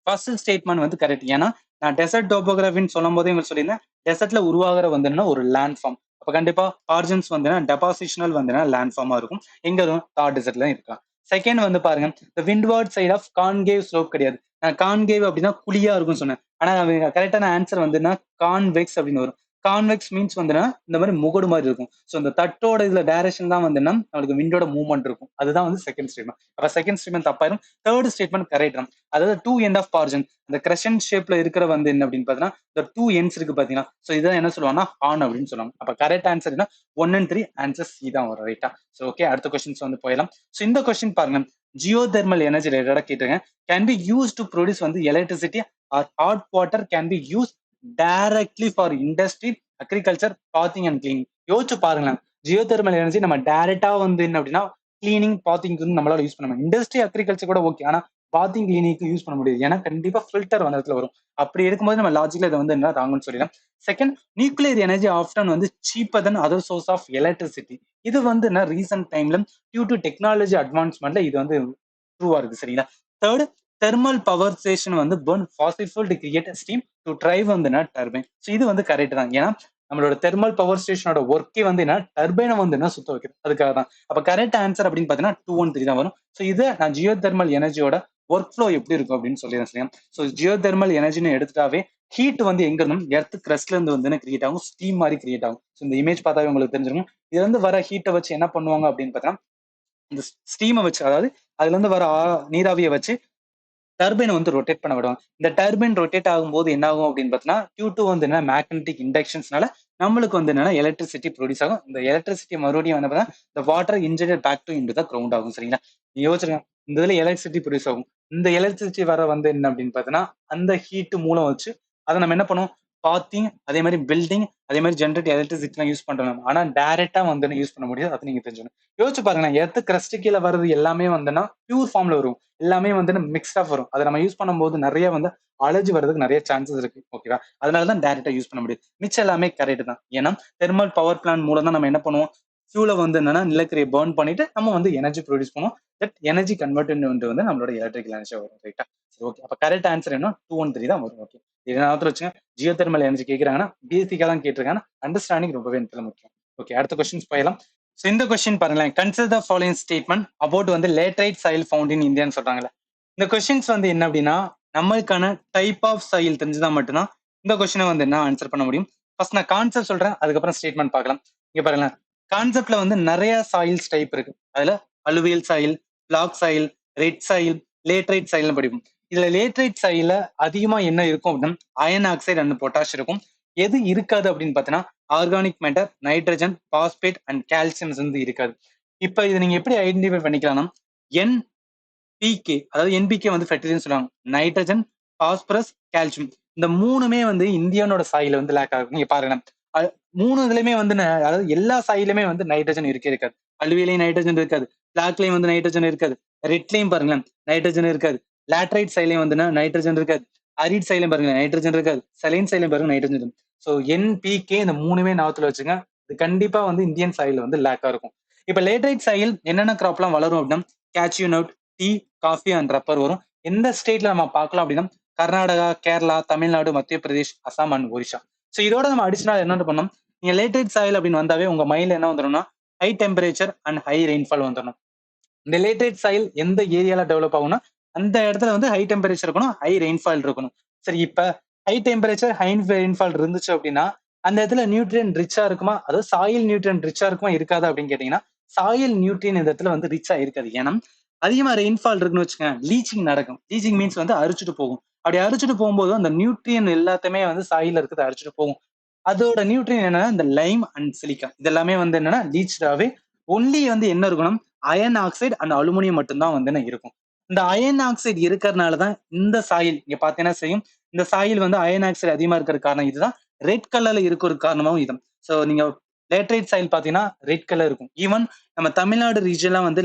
ஃபர்ஸ்ட் ஸ்டேட்மெண்ட் வந்து கரெக்ட். ஏன்னா நான் டெசர்ட் டோபோகிராஃபின்னு சொல்லும் போதே உங்களுக்கு சொல்லியிருந்தேன், டெசர்ட்ல உருவாகிற வந்து ஒரு லேண்ட் ஃபார்ம். அப்ப கண்டிப்பா பார்ஜன்ஸ் வந்து டெபாசிஷனல் வந்து லேண்ட் ஃபார்மா இருக்கும். எங்க இருக்கும், தார் டெசர்ட்ல இருக்கலாம். செகண்ட் வந்து பாருங்க, இந்த விண்ட்வார்ட் சைட் ஆஃப் கான்கேவ் ஸ்லோப் கிடையாது. நான் கான்கேவ் அப்படின்னா குழியா இருக்கும்னு சொன்னேன். ஆனா கரெக்டான ஆன்சர் வந்துன்னா கான்வெக்ஸ் அப்படின்னு வரும். கான்வெக்ஸ் மீன்ஸ் வந்துன்னா இந்த மாதிரி முகடு மாதிரி இருக்கும். ஸோ இந்த தட்டோட இதுல டைரக்ஷன் தான் வந்துன்னா நம்மளுக்கு விண்டோட மூவ்மெண்ட் இருக்கும். அதுதான் வந்து செகண்ட் ஸ்டேட்மெண்ட். அப்ப செகண்ட் ஸ்டேட்மெண்ட் தப்பாயிரும். தேர்ட் ஸ்டேட்மெண்ட் கரெக்ட் தான். அதாவது டூ எண்ட் ஆஃப் பார்ஜன், அந்த கிரஷன் ஷேப்ல இருக்கிற வந்து என்ன அப்படின்னு பாத்தீங்கன்னா இந்த டூ எண்ட்ஸ் இருக்கு பாத்தீங்கன்னா, சோ இதான் என்ன சொல்லுவாங்கன்னா ஹார்ன் அப்படின்னு சொல்லுவாங்க. அப்ப கரெக்ட் ஆன்சர் என்ன, 1 and 3 ஆன்சர் சி தான் வரும் ரைட்டா. சோ ஓகே, அடுத்த கொஸ்டின்ஸ் வந்து போயிடலாம். சோ இந்த கொஸ்டின் பாருங்க, ஜியோதெர்மல் எனர்ஜி ரிலேட்டடா கேட்டிருக்கேன். Can be use to produce வந்து electricity or hot water can be use directly for industry, agriculture, bathing and cleaning. யோசிச்சு பாருங்களேன், ஜியோதெர்மல் எனர்ஜி நம்ம டைரக்டா வந்து என்ன அப்படின்னா கிளீனிங், பாத்திங்க்கு நம்மளால யூஸ் பண்ண முடியும். இண்டஸ்ட்ரி, அக்ரிகல்ச்சர் கூட ஓகே, ஆனா பாத்திங் கிளீனிங்க்கு யூஸ் பண்ண முடியாது. ஏன்னா கண்டிப்பா ஃபில்டர் வந்து இடத்துல வரும். அப்படி இருக்கும்போது நம்ம லாஜிக்ல இதை வந்து என்ன ராங்கன்னு சொல்லிடலாம். செகண்ட், நியூக்ளியர் எனர்ஜி ஆஃப்டன் வந்து cheaper than other source of electricity. இது வந்து என்ன ரீசன்ட் டைம்ல டியூ டு டெக்னாலஜி அட்வான்ஸ்மெண்ட்ல இது வந்து ட்ரூவா இருக்கு சரிங்களா. தேர்ட், தெர்மல் பவர் ஸ்டேஷன் வந்து burn Fazil fuel to create steam to drive வந்து டர்பைன். ஸோ இது வந்து கரெக்ட் தான். ஏன்னா நம்மளோட தெர்மல் பவர் ஸ்டேஷனோட ஒர்க்கே வந்து என்ன டர்பைனை வந்து என்ன சுத்த வைக்கிறது, அதுக்காக தான். அப்ப கரெக்ட் ஆன்சர் அப்படின்னு பாத்தீங்கன்னா 2 1 3 தான் வரும். ஸோ இது நான் ஜியோ தெர்மல் எனர்ஜியோட ஒர்க் ஃப்ளோ எப்படி இருக்கும் அப்படின்னு சொல்லிடுறேன் சரியா. ஸோ ஜியோ தெர்மல் எனர்ஜின்னு எடுத்துட்டாவே ஹீட் வந்து எங்க இருந்தும் எர்த் கிரஸ்ட்ல இருந்து வந்து கிரியேட் ஆகும், ஸ்டீம் மாதிரி கிரியேட் ஆகும். ஸோ இந்த இமேஜ் பார்த்தாவே உங்களுக்கு தெரிஞ்சிருக்கும். இதுல இருந்து வர ஹீட்டை வச்சு என்ன பண்ணுவாங்க அப்படின்னு பாத்தீங்கன்னா இந்த ஸ்டீமை வச்சு, அதாவது அதுல இருந்து வர நீராவியை வச்சு டர்பைனை வந்து ரொட்டேட் பண்ண விடுவாங்க. இந்த டர்பைன் ரொட்டேட் ஆகும்போது என்ன ஆகும் அப்படின்னு பார்த்தீங்கன்னா Q2 வந்து என்ன மேக்னெட்டிக் இண்டக்ஷன்ஸ்னால நம்மளுக்கு வந்து என்னன்னா எலக்ட்ரிசிட்டி ப்ரொடியூஸ் ஆகும். இந்த எலக்ட்ரிசிட்டி மறுபடியும் வந்து பார்த்தீங்கன்னா இந்த water injected back to into the ground ஆகும் சரிங்களா. யோசிச்சிருங்க, இந்த இதுல எலக்ட்ரிசிட்டி ப்ரொடியூஸ் ஆகும். இந்த எலக்ட்ரிசிட்டி வர வந்து என்ன அப்படின்னு பார்த்தீங்கன்னா அந்த ஹீட் மூலம் வச்சு அதை நம்ம என்ன பண்ணுவோம், பாத்திங், அதே மாதிரி பில்டிங், அதே மாதிரி ஜென்ரேட் எலக்ட்ரிசிட்டி யூஸ் பண்றோம். ஆனா டைரக்டா வந்து யூஸ் பண்ண முடியாது, அதை நீங்க தெரிஞ்சுக்கணும். யோசிச்சு பாருங்க, எர்த் கிரஸ்ட் கீழே வருது எல்லாமே வந்துன்னா பியூர் ஃபார்ம்ல வரும், எல்லாமே வந்து மிக்ஸ்டா வரும். அதை நம்ம யூஸ் பண்ணும்போது நிறைய வந்து அலர்ஜி வர்றதுக்கு நிறைய சான்சஸ் இருக்கு ஓகேவா. அதனாலதான் டைரக்டா யூஸ் பண்ண முடியாது. மிச்சம் எல்லாமே கரெக்ட் தான். ஏன்னா தெர்மல் பவர் பிளான்ட் மூலம் தான் நம்ம என்ன பண்ணுவோம், ஃபியூலை வந்து என்னன்னா நிலக்கரியை பர்ன் பண்ணிட்டு நம்ம வந்து எனர்ஜி ப்ரொடியூஸ் பண்ணுவோம். தட் எனர்ஜி கன்வெர்ட் வந்து நம்மளோட எலக்ட்ரிக்கல் எனர்ஜி வரும் ரைட்டா. சரி ஓகே, அப்ப கரெக்ட் ஆன்சர் என்ன 2 1 3 தான் வரும். ஓகே, இதை நான் வச்சுங்க, ஜியோ தெர்மல் எனர்ஜி கேட்கறாங்கன்னா பேசிக்கா தான் கேட்டிருக்காங்கன்னா அண்டர்ஸ்டாண்டிங் ரொம்பவே எனக்கு முக்கியம். ஓகே, அடுத்த கொஸ்டின்ஸ் போயிடலாம். ஸோ இந்த கொஸ்டின் பாருங்களேன், consider the following statement about வந்து லேட்ரைட் சாயில் ஃபவுண்ட் இன் இந்தியான்னு சொல்றாங்கல்ல. இந்த கொஸ்டின்ஸ் வந்து என்ன அப்படின்னா நம்மளுக்கான டைப் ஆஃப் சாயில் தெரிஞ்சுதான் மட்டும்தான் இந்த கொஸ்டினை வந்து என்ன ஆன்சர் பண்ண முடியும். ஃபர்ஸ்ட் நான் கான்செப்ட் சொல்றேன், அதுக்கப்புறம் ஸ்டேட்மெண்ட் பார்க்கலாம். இங்க பாருங்களேன், கான்செப்ட்ல வந்து நிறைய சாயில்ஸ் டைப் இருக்கு. அதுல alluvial soil, black soil, red soil, laterite சாயில்னு படிப்போம். இதுல லேட்ரைட் சாயில அதிகமா என்ன இருக்கும் அப்படின்னா அயன் ஆக்சைடு அண்ட் பொட்டாஷ் இருக்கும். எது இருக்காது அப்படின்னு பார்த்தீங்கன்னா organic matter, nitrogen, phosphate and calciums வந்து இருக்காது. இப்ப இதை நீங்க எப்படி ஐடென்டிஃபை பண்ணிக்கலாம்னா என்பிகே, அதாவது என்பிகே வந்து ஃபெர்டிலைசர்னு சொல்லுவாங்க. நைட்ரஜன், பாஸ்பரஸ், கால்சியம், இந்த மூணுமே வந்து இந்தியானோட சாயில வந்து லேக் ஆகும். நீங்க பாருங்க, மூணு இதுலயுமே வந்து அதாவது எல்லா சாயிலுமே வந்து நைட்ரஜன் இருக்காது. அலுவிலையும் நைட்ரஜன் இருக்காது, பிளாக்லயும் வந்து நைட்ரஜன் இருக்காது, ரெட்லயும் பாருங்களேன் நைட்ரஜன் இருக்காது, லேட்ரைட் சைலையும் வந்து நைட்ரஜன் இருக்காது. அரிட் சைலையும் பாருங்க நைட்ரஜன் இருக்காது. செலைன் சைலையும் பாருங்க நைட்ரஜன் இருக்கும். ஸோ என்பிகே இந்த மூணுமே ஞாபகத்துல வச்சுங்க. இது கண்டிப்பா வந்து இந்தியன் சாயில் வந்து லேக்கா இருக்கும். இப்ப லேட்ரைட் சாயில் என்னென்ன கிராப்லாம் வளரும் அப்படின்னா cashew nut, tea, coffee and rubber வரும். எந்த ஸ்டேட்ல நம்ம பார்க்கலாம் அப்படின்னா கர்நாடகா, கேரளா, தமிழ்நாடு, மத்திய பிரதேஷ், அசாம் அண்ட் ஒரிஷா. ஸோ இதோட நம்ம அடிஷனல் என்ன பண்ணணும், நீங்க லேட்ரைட் சாயில் அப்படின்னு வந்தாவே உங்க மைண்ட்ல என்ன வந்துடும்னா high temperature and high rainfall வந்துடணும். இந்த லேட்ரைட் சாயில் எந்த ஏரியால டெவலப் ஆகும்னா அந்த இடத்துல வந்து ஹை டெம்பரேச்சர் இருக்கணும், ஹை ரெயின்ஃபால் இருக்கணும். சரி, இப்ப ஹை டெம்பரேச்சர் ஹை ரெயின்ஃபால் இருந்துச்சு அப்படின்னா அந்த இடத்துல நியூட்ரியன் ரிச்சா இருக்குமா, அதாவது சாயில் நியூட்ரியன் ரிச்சா இருக்குமா இருக்காதா அப்படின்னு கேட்டீங்கன்னா சாயில் நியூட்ரியன் இந்த இடத்துல வந்து ரிச்சா இருக்காது. ஏன்னா அதிகமா ரெயின்ஃபால் இருக்குன்னு வச்சுக்கோங்க, லீச்சிங் நடக்கும். லீச்சிங் மீன்ஸ் வந்து அரிச்சுட்டு போகும். அப்படி அரிச்சுட்டு போகும்போது அந்த நியூட்ரியன் எல்லாத்தையுமே வந்து சாயில இருக்கிறது அரிச்சுட்டு போகும். அதோட நியூட்ரியன் என்னன்னா இந்த லைம் அண்ட் சிலிக்கா இது எல்லாமே வந்து என்னன்னா லீச்டாவே ஒன்லி வந்து என்ன இருக்கணும், அயன் ஆக்சைடு அண்ட் அலுமினியம் மட்டும்தான் வந்து என்ன இருக்கும். இந்த அயன் ஆக்சைடு இருக்கிறதுனாலதான் இந்த சாயில் இங்க பாத்தீங்கன்னா செய்யும். இந்த சாயில் வந்து அயன் ஆக்சைடு அதிகமா இருக்கிற காரணம் இதுதான். ரெட் கலர்ல இருக்க ஒரு காரணமாவும் இது. சோ நீங்க லேட்ரைட் சாயில் பாத்தீங்கன்னா ரெட் கலர் இருக்கும். ஈவன் நம்ம தமிழ்நாடு ரீஜன்லாம் வந்து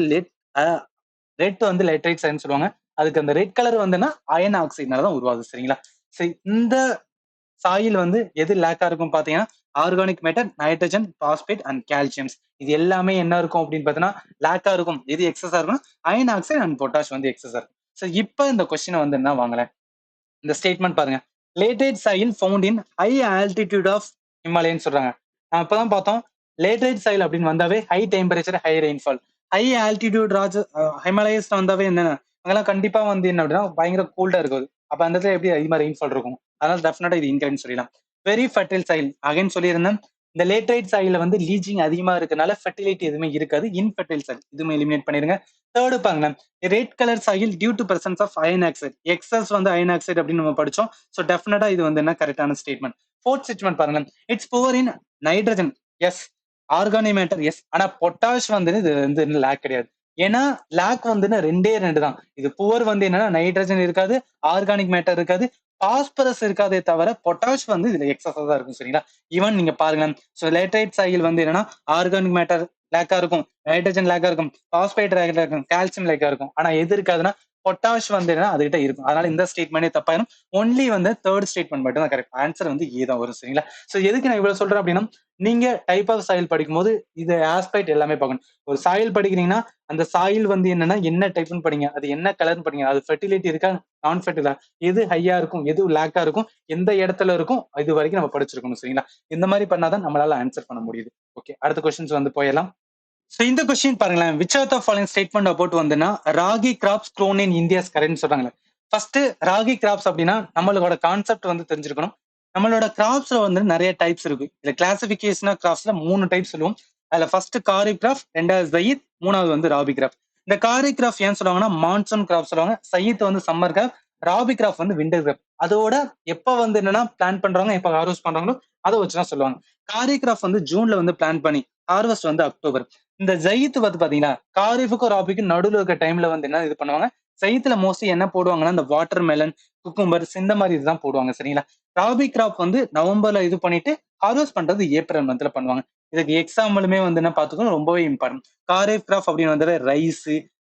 ரெட் வந்து லேட்ரைட் சாயில்னு சொல்லுவாங்க. அதுக்கு அந்த ரெட் கலர் வந்துன்னா அயன் ஆக்சைடுனால தான் உருவாகுது. சரிங்களா? சரி, இந்த சாயில் வந்து எது லேக்கா இருக்கும் பாத்தீங்கன்னா organic matter, nitrogen, phosphate and calciums இது எல்லாமே என்ன இருக்கும் அப்படின்னு பாத்தீங்கன்னா லேக்கா இருக்கும். எது எக்ஸஸா இருக்கும், அயன் ஆக்சைடு அண்ட் பொட்டாஷ் வந்து எக்ஸஸா இருக்கும். சோ இப்ப இந்த கொஸ்டின் வந்து என்ன வாங்கல, இந்த ஸ்டேட்மெண்ட் பாருங்க. Laterite soil found in high altitude of Himalayan சொல்றாங்க. நான் இப்பதான் பார்த்தோம் லேட்ரைட் சாயில் அப்படின்னு வந்தாவே high temperature high rainfall. High altitude ஹிமாலயஸ்ல வந்தாவே என்னென்ன அங்கெல்லாம் கண்டிப்பா வந்து என்ன அப்படின்னா பயங்கர கூல்டா இருக்குது. அப்ப அந்த இடத்துல எப்படி அதிகமா ரெயின்ஃபால் இருக்கும். அதனால டெஃபினட்டா இது இன்கரெக்ட்னு சொல்லலாம். வெரி ஃபர்டைல் சாயில் அகைன் சொல்லியிருந்தேன். இந்த லேட்ரைட் சாயில வந்து லீச்சிங் அதிகமா இருக்கனால ஃபெர்டிலிட்டி எதுவுமே இருக்காது. இன்ஃபர்டைல் சாயில் இதுவுமே எலிமினேட் பண்ணிருங்க. தேர்டு பாருங்க, red colour soil due to presence of iron oxide. Excess வந்து அயன் ஆக்சைடு அப்படின்னு நம்ம படிச்சோம். சோ டெஃபினட்டா இது வந்து என்ன கரெக்டான ஸ்டேட்மெண்ட். ஃபோர்த் ஸ்டேட்மெண்ட் பாருங்க, it's poor in nitrogen. Yes. Organic matter yes. ஆனா பொட்டாஷ் வந்து இது வந்து லேக் கிடையாது. ஏன்னா லேக் வந்து ரெண்டே ரெண்டு தான். இது புவர் வந்து என்னன்னா நைட்ரஜன் இருக்காது, ஆர்கானிக் மேட்டர் இருக்காது, பாஸ்பரஸ் இருக்காதே தவிர பொட்டாஷ் வந்து இதுல எக்ஸஸா தான் இருக்கும். சரிங்களா? ஈவன் நீங்க பாருங்க, சோ லேட்ரைட் சாயில் வந்து என்னன்னா ஆர்கானிக் மேட்டர் லேக்கா இருக்கும், நைட்ரஜன் லேக்கா இருக்கும், பாஸ்பேட் லேக்கா இருக்கும், கால்சியம் லேக்கா இருக்கும். ஆனா எது இருக்காதுன்னா பொட்டாஷ் வந்து என்ன அதுகிட்ட இருக்கும். அதனால இந்த ஸ்டேட்மெண்டே தப்பாயிரும். ஒன்லி வந்து தேர்ட் ஸ்டேட்மெண்ட் மட்டும் தான் கரெக்ட். ஆன்சர் வந்து ஏ தான் வரும். சரிங்களா? சோ எதுக்கு நான் இவ்வளவு சொல்றேன் அப்படின்னா நீங்க டைப் ஆஃப் சாயில் படிக்கும்போது இது ஆஸ்பெக்ட் எல்லாமே பார்க்கணும். ஒரு சாயில் படிக்கிறீங்கன்னா அந்த சாயில் வந்து என்னன்னா என்ன டைப்னு படிங்க, அது என்ன கலர்னு படிங்க, அது ஃபெர்டிலிட்டி இருக்கா, நான் ஃபெர்டிலா, எது ஹையா இருக்கும், எது லேக்கா இருக்கும், எந்த இடத்துல இருக்கும், இது வரைக்கும் நம்ம படிச்சிருக்கணும். சரிங்களா? இந்த மாதிரி பண்ணாதான் நம்மளால ஆன்சர் பண்ண முடியுது. ஓகே, அடுத்த கொஸ்டின்ஸ் வந்து போயிடலாம். சோ இந்த கொஸ்டின் பாருங்களேன், which are the following statement about வந்துன்னா ragi crops grown in India's current சொல்றாங்களே. ஃபர்ஸ்ட் ராகி கிராப்ஸ் அப்படின்னா நம்மளோட கான்செப்ட் வந்து தெரிஞ்சிருக்கணும். நம்மளோட கிராப்ஸ்ல வந்து நிறைய டைப்ஸ் இருக்கு. இதுல கிளாசிபிகேஷன் ஆஃப் கிராப்ஸ்ல 3 டைப் சொல்லுவோம். அதுல ஃபர்ஸ்ட் காரிப் கிராப், ரெண்டாவது ஜயீத், மூணாவது வந்து ராபி கிராப். இந்த காரி கிராப் ஏன் சொல்லுவாங்கன்னா மான்சூன் கிராப் சொல்லுவாங்க, சயீத் வந்து சம்மர் கிராப், ராபி கிராப் வந்து விண்டர் கிராப். அதோட எப்ப வந்து என்னன்னா பிளான் பண்றாங்க, எப்ப ஹார்வெஸ்ட் பண்றாங்களோ அதை வச்சுதான் சொல்லுவாங்க. காரி கிராப் வந்து ஜூன்ல வந்து பிளான் பண்ணி ஹார்வெஸ்ட் வந்து அக்டோபர். இந்த ஜயித் வந்து பாத்தீங்கன்னா காரிஃபுக்கும் ராபிக்கும் நடுவில் இருக்க டைம்ல வந்து என்ன இது பண்ணுவாங்க, ஜயித்துல மோஸ்ட்லி என்ன போடுவாங்கன்னா இந்த வாட்டர் மெலன், குக்கும்பர் இந்த மாதிரி இதுதான் போடுவாங்க. சரிங்களா? ராபி கிராப் வந்து நவம்பர்ல இது பண்ணிட்டு ஹார்வெஸ்ட் பண்றது ஏப்ரல் மந்த்ல பண்ணுவாங்க. இதுக்கு எக்ஸாம்பிளுமே வந்து என்ன பாத்துக்கணும், ரொம்பவே இம்பார்ட்டன்ட். காரிஃப் கிராப் அப்படின்னு வந்தாலே ரைஸ்,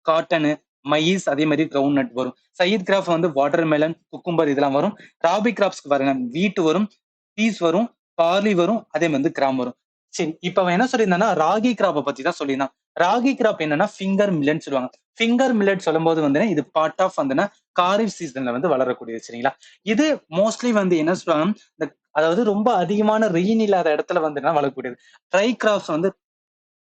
காட்டனு, மைஸ், அதே மாதிரி கிரவுண்ட் நட் வரும். சயீத் கிராப் வந்து வாட்டர் மெலன், குக்கும்பர் இதெல்லாம் வரும். ராபி கிராப்ஸ்க்கு பாருங்க வீட்டு வரும், பீஸ் வரும், பார்லி வரும், அதே மாதிரி கிராம் வரும். சரி, இப்ப அவன் என்ன சொல்லியிருந்தான்னா ராகி கிராப்பை பத்தி தான் சொல்லியிருந்தான். ராகி கிராப் என்னன்னா ஃபிங்கர் மில்லட்னு சொல்லுவாங்க. ஃபிங்கர் மில்லட் சொல்லும் போது வந்து இது பார்ட் ஆஃப் வந்து காரிஃப் சீசன்ல வந்து வளரக்கூடியது. சரிங்களா? இது மோஸ்ட்லி வந்து என்ன சொல்லுவாங்க, இந்த அதாவது ரொம்ப அதிகமான ரெயின் இல்லாத இடத்துல வந்து வளரக்கூடியது. ட்ரை கிராப்ஸ் வந்து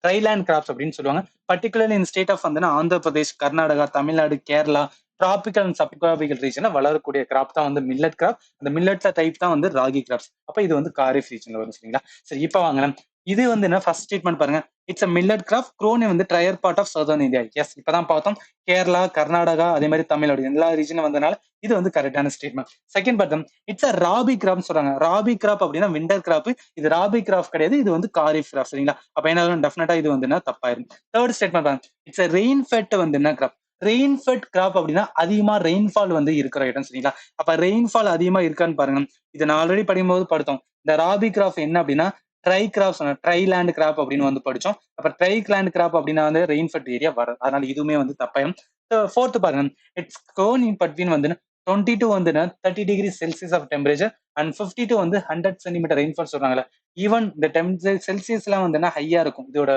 ட்ரைலேண்ட் கிராப்ஸ் அப்படின்னு சொல்லுவாங்க. பர்டிகுலர்லி இந்த ஸ்டேட் ஆஃப் வந்து Andhra Pradesh, Karnataka, Tamil Nadu, Kerala, tropical and subtropical ரீஜன்ல வளரக்கூடிய கிராப் தான் வந்து மில்லட் கிராப். அந்த மில்லட்ல டைப் தான் வந்து ராகி கிராப்ஸ். அப்ப இது வந்து காரிஃப் ரீஜன்ல வரும். சரிங்களா? சரி, இப்ப வாங்க இது வந்து என்ன ஃபர்ஸ்ட் ஸ்டேட்மெண்ட் பாருங்க. It's a millet crop grown வந்து drier part of southern India. Yes, இப்பதான் பார்த்தோம். கேரளா, கர்நாடகா, அதே மாதிரி தமிழ்நாடு எல்லா ரீஜனும் வந்தனால இது வந்து கரெக்டான ஸ்டேட்மெண்ட். செகண்ட் பார்த்தோம், இட்ஸ் அ ராபி கிராப் சொல்றாங்க. ராபி கிராப் அப்படின்னா விண்டர் கிராப். இது ராபி கிராப் கிடையாது, இது வந்து காரிஃப் கிராப். சரிங்களா? அப்ப என்ன டெஃபினட்டா இது வந்து தப்பாயிரும். தேர்ட் ஸ்டேட்மெண்ட் பாருங்க, இட்ஸ் அ ரெயின் ஃபெட் வந்து என்ன கிராப். ரெயின் ஃபெட் கிராப் அப்படின்னா அதிகமா ரெயின்ஃபால் வந்து இருக்கிற இடம். சரிங்களா? அப்ப ரெயின்ஃபால் அதிகமா இருக்கான்னு பாருங்க. இதை நான் ஆல்ரெடி படிக்கும்போது படுத்தோம். இந்த ராபி கிராப் என்ன அப்படின்னா dry crop, dry land crop அப்படின்னு வந்து படிச்சோம். அப்ப ட்ரை லேண்ட் கிராப் அப்படின்னா வந்து ரெயின்ஃபெட் ஏரியா வரும். அதனால இதுவுமே வந்து தப்பாயிரும். ஃபோர்த் பாருங்க, இட்ஸ் கோன் இன் பட்வீன் வந்து 22 வந்து 30 degree Celsius of temperature and 52 வந்து 100 சென்டிமீட்டர் ரெயின்ஃபால் சொல்றாங்கல்ல. ஈவன் இந்த செல்சியஸ் எல்லாம் வந்து ஹையா இருக்கும். இதோட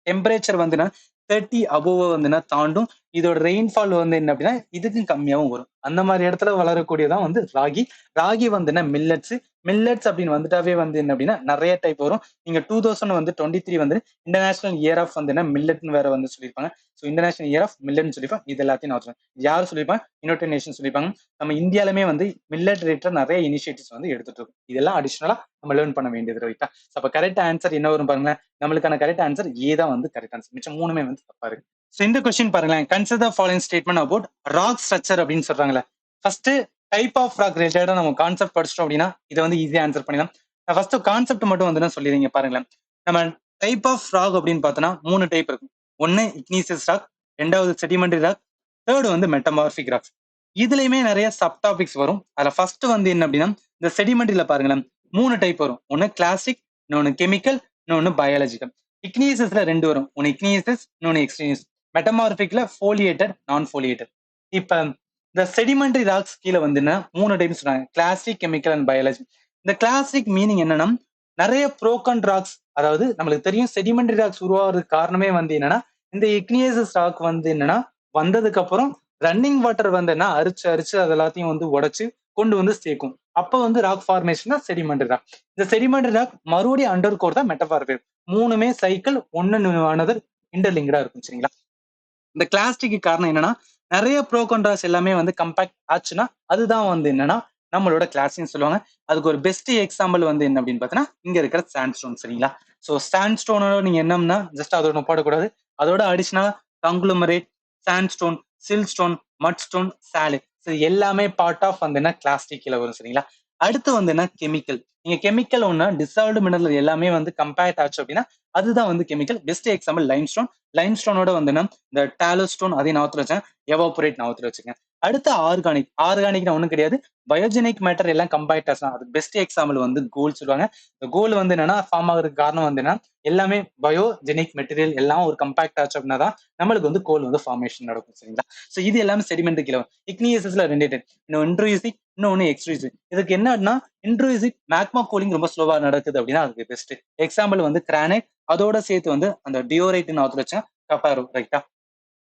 டெம்பரேச்சர் வந்துன்னா 30 அபோவ் வந்துன்னா தாண்டும். இதோட ரெயின்ஃபால் வந்து என்ன அப்படின்னா இதுக்கும் கம்மியாவும் வரும். அந்த மாதிரி இடத்துல வளரக்கூடியதான் வந்து ராகி. ராகி வந்துன்னா மில்லட்ஸ் அப்படின்னு வந்துட்டாவே வந்து என்ன அப்படின்னா நிறைய டைப் வரும். நீங்க 2023 வந்து இன்டர்நேஷனல் இயர் ஆஃப் வந்து மில்லட்னு வேற வந்து சொல்லியிருப்பாங்க. ஸோ இன்டர்நேஷனல் இயர் ஆஃப் மில்லட்னு சொல்லிப்பாங்க. இது எல்லாத்தையும் நான் சொல்றேன். யார் சொல்லியிருப்பாங்க? யுனைடெட் நேஷன் சொல்லியிருப்பாங்க. நம்ம இந்தியாலுமே வந்து மில்லட் ரிலேட்டட் நிறைய இனிஷியேட்டிவ்ஸ் வந்து எடுத்துட்டு இருக்கும். இதெல்லாம் அடிஷனலா நம்ம லேர்ன் பண்ண வேண்டியது ரைட்டா. அப்ப கரெக்ட் ஆன்சர் என்ன வரும் பாருங்க. நம்மளுக்கான கரெக்ட் ஆன்சர் ஏ தான் வந்து கரெக்ட் ஆன்சர். மிச்சம் மூணுமே வந்து தப்பா இருக்கு. ஸோ இந்த கொஸ்டின் பாருங்களேன், consider following statement about rock structure அப்படின்னு சொல்றாங்களே. ஃபர்ஸ்ட் டைப் ஆஃப் ராக் ரிலேட்டடா நம்ம கான்செப்ட் படிச்சிட்டோம் அப்படின்னா இதை வந்து ஈஸியா ஆன்சர் பண்ணிடலாம். ஃபர்ஸ்ட் கான்செப்ட் மட்டும் வந்து சொல்லிடுங்க பாருங்களேன். நம்ம டைப் ஆஃப் ராக் அப்படின்னு பார்த்தோம்னா 3 டைப் இருக்கும். ஒன்னு இக்னீசியஸ் ராக், ரெண்டாவது செடிமெண்டரி ராக், தேர்டு வந்து மெட்டமார்பிக் ராக்ஸ். இதுலயுமே நிறைய சப் டாபிக்ஸ் வரும். அதுல ஃபர்ஸ்ட் வந்து என்ன அப்படின்னா இந்த செடிமெண்டரியில பாருங்களேன் 3 டைப் வரும். ஒன்னு கிளாசிக், இன்னொன்னு கெமிக்கல், இன்னொன்னு பயாலஜிக்கல். இக்னீசியஸ்ல 2 வரும். ஒன்னு இக்னீசியஸ், இன்னொன்னு எக்ஸ்ட்ரீனியஸ். மெட்டமார்பிக்ல ஃபோலியேட்டட், நான் ஃபோலியேட்டட். இப்ப இந்த செடிமெண்டரி ராக்ஸ் கீழே வந்து 3 டைப் சொல்றாங்க, கிளாசிக், கெமிக்கல் அண்ட் பயாலஜி. இந்த கிளாசிக் மீனிங் என்னன்னா நிறைய புரோக்கன் ராக்ஸ், அதாவது நம்மளுக்கு தெரியும் செடிமெண்டரி ராக்ஸ் உருவாகிறதுக்கு காரணமே வந்து என்னன்னா இந்த இக்னியஸ் ராக் வந்து என்னன்னா வந்ததுக்கு அப்புறம் ரன்னிங் வாட்டர் வந்து என்ன அரிச்சு அது எல்லாத்தையும் வந்து உடைச்சு கொண்டு வந்து சேர்க்கும். அப்ப வந்து ராக் ஃபார்மேஷன் தான் செடிமெண்டரி ராக். இந்த செடிமெண்டரி ராக் மறுபடியும் அண்டர் கோர் தான் மெட்டமார்பிக். மூணுமே சைக்கிள் ஒன்னு இன்டர்லிங்கடா இருக்கும். சரிங்களா. இந்த கிளாஸ்டிக்கு காரணம் என்னன்னா நிறைய ப்ரோகொண்ட்ராஸ் எல்லாமே வந்து கம்பேக்ட் ஆச்சுன்னா அதுதான் வந்து என்னன்னா நம்மளோட கிளாஸ்ன்னு சொல்லுவாங்க. அதுக்கு ஒரு பெஸ்ட் எக்ஸாம்பிள் வந்து என்ன அப்படின்னு பார்த்தீங்கன்னா இங்க இருக்கிற சாண்ட்ஸ்டோன். சரிங்களா. ஸோ சாண்ட்ஸ்டோனோட நீங்க என்னம்னா ஜஸ்ட் அதோட போடக்கூடாது. அதோட அடிஷனலா கங்க்ளூமரேட், சாண்ட்ஸ்டோன், சில்ஸ்டோன், மட்ஸ்டோன், சாலிட் எல்லாமே பார்ட் ஆஃப் வந்து என்ன கிளாஸ்டிக் கீழே வரும். சரிங்களா. அடுத்து வந்து என்ன கெமிக்கல். நீங்க கெமிக்கல் ஒன்னா டிசால்வ்டு மினரல் எல்லாமே வந்து கம்பேக்ட் ஆச்சு அப்படின்னா அதுதான் வந்து கெமிக்கல். Best example limestone. லைம்ஸ்டோனோட வந்து இந்த டாலோஸ்டோன் அதையும் நாவத்துல வச்சேன், எவாபரேட் நாவத்துல வச்சுக்கேன். அடுத்து ஆர்கானிக். ஆர்கானிக்னா ஒண்ணும் கிடையாது, பயோஜெனிக் மேட்டர் எல்லாம் கம்பைட் ஆகலாம். அதுக்கு பெஸ்ட் எக்ஸாம்பிள் வந்து கோல் சொல்லுவாங்க. இந்த கோல் வந்து என்னன்னா ஃபார்ம் ஆகிறதுக்கு காரணம் வந்து என்ன எல்லாமே பயோஜெனிக் மெட்டீரியல் எல்லாம் ஒரு கம்பேக்ட் ஆச்சு அப்படின்னா தான் நம்மளுக்கு வந்து கோல் வந்து ஃபார்மேஷன் நடக்கும். சரிங்களா. ஸோ இது எல்லாமே செடிமெண்ட் கீழே. இக்னியஸ்ல 2 டைப், இன்னும் இன்ட்ரூசிக், இன்னொன்னு எக்ஸ்ட்ரூசிக். இதுக்கு என்னன்னா இன்ட்ரூசிக் மேக்மா கூலிங் ரொம்ப ஸ்லோவா நடக்குது அப்படின்னா அதுக்கு பெஸ்ட் எக்ஸாம்பிள் வந்து கிரானைட். அதோட சேர்த்து வந்து அந்த டியோரைட் நாவத்துல வச்சேன், கப்பாரோ. ரைட்டா.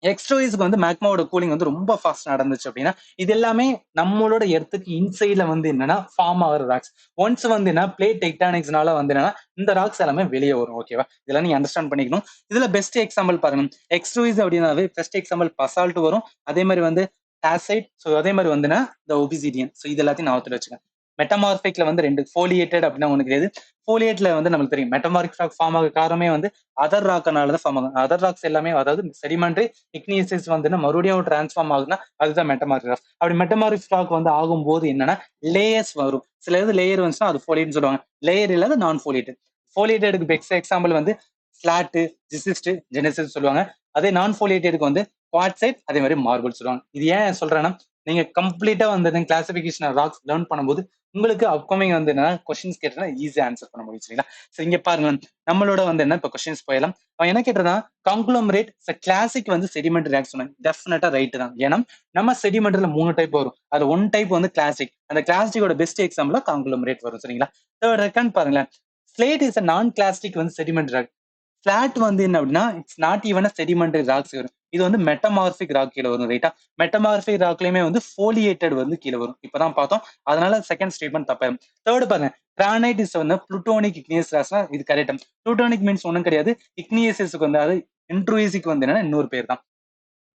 எக்ஸ்ட்ரோயிஸ்க்கு வந்து மேக்மாவோட கூலிங் வந்து ரொம்ப ஃபாஸ்ட் நடந்துச்சு அப்படின்னா இது எல்லாமே நம்மளோட எர்த்துக்கு இன்சைட்ல வந்து என்னன்னா ஃபார்ம் ஆகிற ராக்ஸ். ஒன்ஸ் வந்து என்ன பிளேட் டெக்டானிக்ஸ்னால வந்து என்னன்னா இந்த ராக்ஸ் எல்லாமே வெளியே வரும். ஓகேவா. இதெல்லாம் நீங்க அண்டர்ஸ்டாண்ட் பண்ணிக்கணும். இதுல பெஸ்ட் எக்ஸாம்பிள் பாருங்க, எக்ஸ்ட்ரோயிஸ் அப்படின்னாவே பெஸ்ட் எக்ஸாம்பிள் பசால்ட் வரும். அதே மாதிரி வந்து டாசைட். ஸோ அதே மாதிரி வந்துன்னா இந்த ஒபிசிடியன். ஸோ இது எல்லாத்தையும் நான் ஒத்துட்டு வச்சுக்கேன். மெட்டமார்பிக்ல வந்து 2 ஃபோலியேட்டட் அப்படின்னா ஒண்ணு கிடையாது. ஃபோலியேட்ல வந்து நம்மளுக்கு தெரியும் மெட்டமார்பிக் ராக் ஃபார்ம் ஆக காரணமே வந்து அதர் ராக்னால தான் ஃபார்ம் ஆகும். அதர் ராக்ஸ் எல்லாமே அதாவது செடிமெண்டரி இக்னியஸ் வந்து மறுபடியும் டிரான்ஸ்ஃபார்ம் ஆகுதுன்னா அதுதான் மெட்டமார்பிக் ராக். அப்படி மெட்டமார்பிக் ராக் வந்து ஆகும்போது என்னன்னா லேயர்ஸ் வரும். சில இது லேயர் வந்துச்சுன்னா அது ஃபோலியேட்னு சொல்லுவாங்க. லேயர் இல்லாத நான் ஃபோலியேட்டட். ஃபோலியேட்டடுக்கு பெஸ்ட் எக்ஸாம்பிள் வந்து ஸ்லாட்டு, ஜிசிஸ்ட், ஜெனசிஸ் சொல்லுவாங்க. அதே நான் ஃபோலியேட்டடுக்கு வந்து குவாட்சைட், அதே மாதிரி மார்பிள் சொல்லுவாங்க. இது ஏன் சொல்றேன்னா நீங்க கம்ப்ளீட்டா வந்து கிளாசிபிகேஷன் ராக்ஸ் லேர்ன் பண்ணும்போது உங்களுக்கு அப்கமிங் வந்து என்ன கொஸ்டின்ஸ் கேட்டா ஈஸியா ஆன்சர் பண்ண முடியும். சரிங்களா. சோ இங்க பாருங்க நம்மளோட வந்து என்ன இப்போ கொஸ்டின்ஸ் போயிடலாம். அவன் என்ன கேட்டா காங்க்ளோமரேட் கிளாசிக் வந்து செடிமெண்ட் ராக் சொன்னாங்க. டெஃபினட்டா ரைட் தான். ஏன்னா நம்ம செடிமெண்ட்ல 3 டைப் வரும். அது 1 டைப் வந்து கிளாசிக். அந்த கிளாசிக்கோட பெஸ்ட் எக்ஸாம்பிளா காங்க்ளோமரேட் வரும். சரிங்களா. தேர்ட் ரெக்கார்ட் பாருங்களேன், ஸ்லேட் இஸ் அ நான் கிளாசிக் வந்து செடிமெண்ட் ராக். பிளாட் வந்து என்ன அப்படின்னா it's not even sedimentary rocks வரும். இது வந்து மெட்டமார்பிக் ராக் கீழே வரும். ரைட்டா. மெட்டமார்பிக் ராக்லயுமே வந்து ஃபோலியேட்டட் வந்து கீழே வரும். இப்பதான் பார்த்தோம். அதனால செகண்ட் ஸ்டேட்மெண்ட் தப்பா. தேர்ட் பாருங்க, கிரானைட் இஸ் வந்து புளூட்டோனிக் இக்னியஸ் ராக்ஸ்னா இது கரெக்ட். புளூட்டோனிக் மீன்ஸ் ஒன்றும் கிடையாது, இக்னியஸுக்கு வந்து அது இன்ட்ரூசிக் வந்து என்னன்னா இன்னொரு பேர் தான்.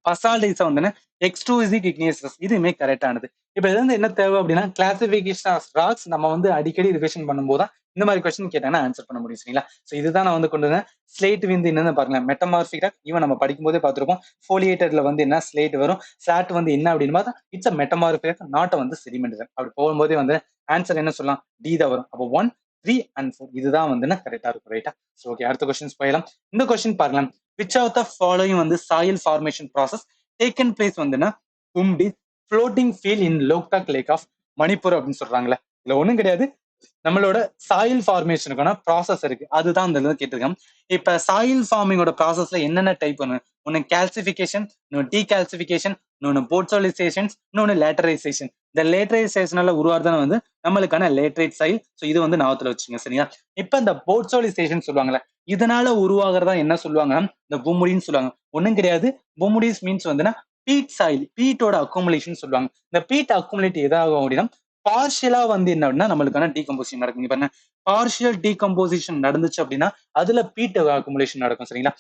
பசால்டைஸ் வந்து எக்ஸ்ட்ரூசிக் இக்னியஸ் இதுவுமே கரெக்டானது. இப்ப இது வந்து என்ன தேவை அப்படின்னா கிளாசிபிகேஷன் ஆஃப் ராக்ஸ் நம்ம வந்து அடிக்கடி ரிவிஷன் பண்ணும்போது தான் இந்த மாதிரி கொஸ்டின் கேட்டாங்கன்னா ஆன்சர் பண்ண முடியும். சரிங்களா. சோ இதுதான் நான் வந்து கொண்டு வந்தேன். ஸ்லேட் வந்து என்னன்னு பாருங்க, மெட்டமார்பிக் ராக். ஈவன் நம்ம படிக்கும் போதே பார்த்திருப்போம். ஃபோலியேட்டர்ல வந்து என்ன ஸ்லேட் வரும், சாட் வந்து என்ன அப்படின்னு பார்த்தா it's a metamorphic rock, not வந்து செடிமெண்ட் ராக். அப்படி போகும்போதே வந்து ஆன்சர் என்ன சொல்லலாம், டி தான் வரும். அப்போ 1, 3 and 4 இதுதான் வந்து கரெக்டா இருக்கும். ரைட்டா. சோ ஓகே, அடுத்த கொஸ்டின்ஸ் போயிடலாம். இந்த கொஸ்டின் பாருங்க, which of the following வந்து soil formation process taken place வந்துன்னா phumdi floating field in Loktak lake of Manipur அப்படின்னு சொல்றாங்களே. இதுல ஒண்ணும் கிடையாது, நம்மளோட சாயில் ஃபார்மேஷனுக்கான ப்ராசஸ் இருக்கு. அதுதான் இந்த இதுல கேட்டிருக்காங்க. இப்ப சாயில் ஃபார்மிங்கோட ப்ராசஸ்ல என்னென்ன டைப் ஒண்ணு கால்சிஃபிகேஷன், இன்னொன்னு டீகால்சிஃபிகேஷன், இன்னொன்னு போர்ட்சோலிசேஷன்ஸ், இன்னொன்னு லேட்டரைசேஷன். இந்த லேட்டரைசேஷனால உருவாறதான வந்து நம்மளுக்கான லேட்டரைட் சாயில். ஸோ இது வந்து ஞாபகத்துல வச்சுங்க சரியா. இப்ப இந்த போர்ட்சோலிசேஷன் சொல்லுவாங்கல்ல, இதனால உருவாகிறதா என்ன சொல்லுவாங்கன்னா இந்த பொமுடின்னு சொல்லுவாங்க. ஒண்ணும் கிடையாது. பொமுடிஸ் மீன்ஸ் வந்துன்னா பீட் சாயில், பீட்டோட அக்குமுலேஷன் சொல்லுவாங்க. இந்த பீட் அக்குமுலேட் எதாகும் அப்படின்னா பார்ஷியலா வந்து என்ன அப்படின்னா நம்மளுக்கான டீகம்போசிஷன் நடக்கும். இப்ப என்ன பார்ஷியல் டீகம்போசிஷன் நடந்துச்சு அப்படின்னா அதுல பீட் அக்குமுலேஷன் நடக்கும் சரிங்களா.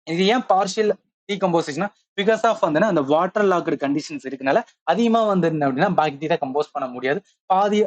இது ஏன் பார்ஷியல் டீகம்போசிஷனா பிகாஸ் ஆஃப் வந்து அந்த வாட்டர் லாக்டு கண்டிஷன்ஸ் இருக்கனால அதிகமா வந்து என்ன அப்படின்னா பாக்டீரியா கம்போஸ் பண்ண முடியாது. பாதி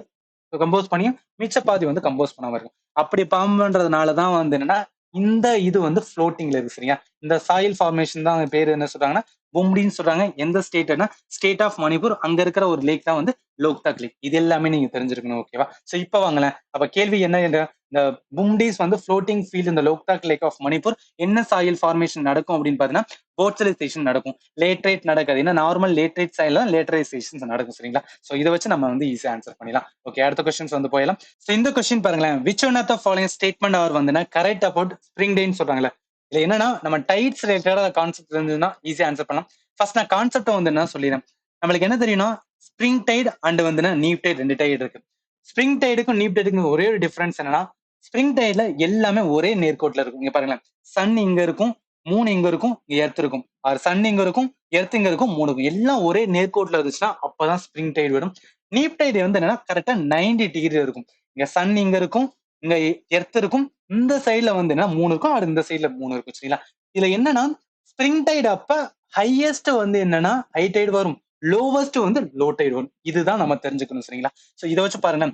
கம்போஸ் பண்ணியும் மிச்ச பாதி வந்து கம்போஸ் பண்ணாம இருக்கும். அப்படி ஃபார்ம் பண்றதுனாலதான் வந்து என்னன்னா இந்த இது வந்து ஃப்ளோட்டிங்ல இருக்கு சரியா. இந்த சாயில் ஃபார்மேஷன் தான் பேர் என்ன சொல்றாங்கன்னா பொம்டின்னு சொல்றாங்க. எந்த ஸ்டேட்னா ஸ்டேட் ஆஃப் மணிப்பூர். அங்க இருக்கிற ஒரு லேக் தான் வந்து லோக்தாக் லேக். இது எல்லாமே நீங்க தெரிஞ்சிருக்கணும். ஓகேவா. சோ இப்ப வாங்களேன். அப்ப கேள்வி என்ன, இந்த பும்டிஸ் வந்து ஃப்ளோட்டிங் ஃபீல்ட் இந்த லோக்தாக் லேக் ஆஃப் மணிப்பூர் என்ன சாயில் ஃபார்மேஷன் நடக்கும் அப்படின்னு பாத்தீங்கன்னா போர்ச்சலைசேஷன் நடக்கும். லேட்ரேட் நடக்காது. ஏன்னா நார்மல் லேட்ரேட் சாயில லேட்டரைசேஷன் நடக்கும் சரிங்களா. சோ இதை வச்சு நம்ம வந்து ஈஸியா ஆன்சர் பண்ணிடலாம். ஓகே, அடுத்த கொஸ்டின்ஸ் வந்து போயிடலாம். சோ இந்த கொஸ்டின் பாருங்களேன். Which one of the following statement are வந்து கரெக்ட் அபவுட் ஸ்ப்ரிங் டேன்னு சொல்றாங்களே. இதுல என்னன்னா நம்ம டைட்ஸ் ரிலேட்டடா கான்செப்ட் இருந்ததுன்னா ஈஸியா ஆன்சர் பண்ணலாம். ஃபர்ஸ்ட் நான் கான்செப்ட் வந்து என்ன சொல்லிடுறேன். நம்மளுக்கு என்ன தெரியும்னா ஸ்ப்ரிங் டைட் அண்ட் வந்து நீவ் டைட் 2 டைட் இருக்கு. ஸ்ப்ரிங் டைடுக்கும் நீவ் டைடுக்கும் ஒரே ஒரு டிஃபரன்ஸ் என்னன்னா ஸ்ப்ரிங் டைட்ல எல்லாமே ஒரே நேர்கோட்டில் இருக்கும். இங்க பாருங்களேன், சன் இங்க இருக்கும், மூணு இங்க இருக்கும், இங்க எர்த் இருக்கும். ஆர் சன் இங்க இருக்கும், எர்த் இங்க இருக்கும், மூணு இருக்கும். எல்லாம் ஒரே நேர்கோட்டில் இருந்துச்சுன்னா அப்பதான் ஸ்ப்ரிங் டைட் வரும். நீவ் டைட் வந்து என்னன்னா கரெக்டா 90 டிகிரி இருக்கும். இங்க சன் இங்க இருக்கும், இங்க எர்த் இருக்கும், இந்த சைட்ல வந்து என்ன மூணு இருக்கும், அது இந்த சைட்ல மூணு இருக்கும் சரிங்களா. இதுல என்னன்னா ஸ்ப்ரிங் டைட் அப்ப ஹையஸ்ட் வந்து என்னன்னா ஹை டைட் வரும், லோவஸ்ட் வந்து லோ டைட் வரும். இதுதான் நம்ம தெரிஞ்சுக்கணும் சரிங்களா. சோ இதை வச்சு பாருங்க,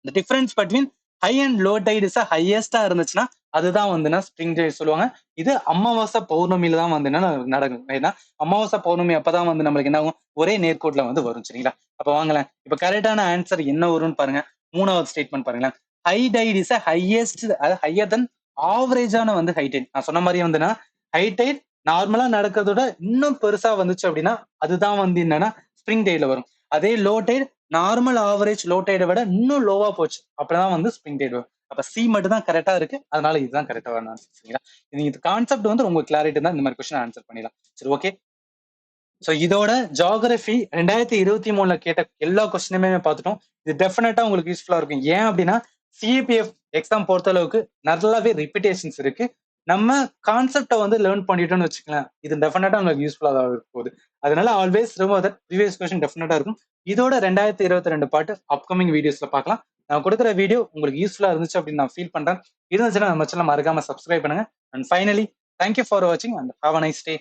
the difference between high and low tide is ஹையஸ்டா இருந்துச்சுன்னா அதுதான் வந்து ஸ்ப்ரிங் டைட் சொல்லுவாங்க. இது அமாவாசை பௌர்ணமியில தான் வந்து நடக்கும். ஏன்னா அமாவாசை பௌர்ணமி அப்பதான் வந்து நம்மளுக்கு என்ன ஆகும், ஒரே நேர்கோட்ல வந்து வரும் சரிங்களா. அப்ப வாங்கலாம், இப்ப கரெக்டான ஆன்சர் என்ன வரும்னு பாருங்க. மூணாவது ஸ்டேட்மெண்ட் பாருங்களேன். ஹை டைட் இஸ் ஹையஸ்ட், அதாவது ஹையர் தென் ஆவரேஜான வந்து ஹை டைட். நான் சொன்ன மாதிரி வந்துன்னா ஹை டைட் நார்மலா நடக்கிறதோட இன்னும் பெருசா வந்துச்சு அப்படின்னா அதுதான் வந்து என்னன்னா ஸ்ப்ரிங் டைட்ல வரும். அதே low tide normal average low டைடை விட இன்னும் லோவா போச்சு அப்படிதான் வந்து ஸ்ப்ரிங் டைட் வரும். அப்ப சி மட்டும் தான் கரெக்டா இருக்கு. அதனால இதுதான் கரெக்டா வரணும் சரிங்களா. இது கான்செப்ட் வந்து உங்களுக்கு கிளாரிட்டி தான் இந்த மாதிரி கொஸ்டின் ஆன்சர் பண்ணிடலாம். சரி, ஓகே. சோ இதோட ஜியோகிராஃபி 2023 கேட்ட எல்லா கொஸ்டினுமே பார்த்துட்டோம். இது டெஃபினட்டா உங்களுக்கு யூஸ்ஃபுல்லா இருக்கும். ஏன் அப்படின்னா சிபிஎஃப் எக்ஸாம் பொறுத்த அளவுக்கு நல்லாவே ரிப்பீட்டேஷன்ஸ் இருக்கு. நம்ம கான்செப்டை வந்து லேர்ன் பண்ணிட்டோம்னு வச்சுக்கலாம், இது டெஃபினட்டா உங்களுக்கு யூஸ்ஃபுல்லா தான் இருக்க போகுது. அதனால always remember that previous question டெஃபினட்டா இருக்கும். இதோட 2022 பாட்டு அப்கமிங் வீடியோஸ்ல பார்க்கலாம். நான் கொடுக்குற வீடியோ உங்களுக்கு யூஸ்ஃபுல்லா இருந்துச்சு அப்படின்னு நான் ஃபீல் பண்றேன். இருந்துச்சுன்னா நம்ம சேனல் மறக்காம சப்ஸ்கிரைப் பண்ணுங்க. அண்ட் ஃபைனலி தேங்க்யூ ஃபார் வாட்சிங் and have a nice day.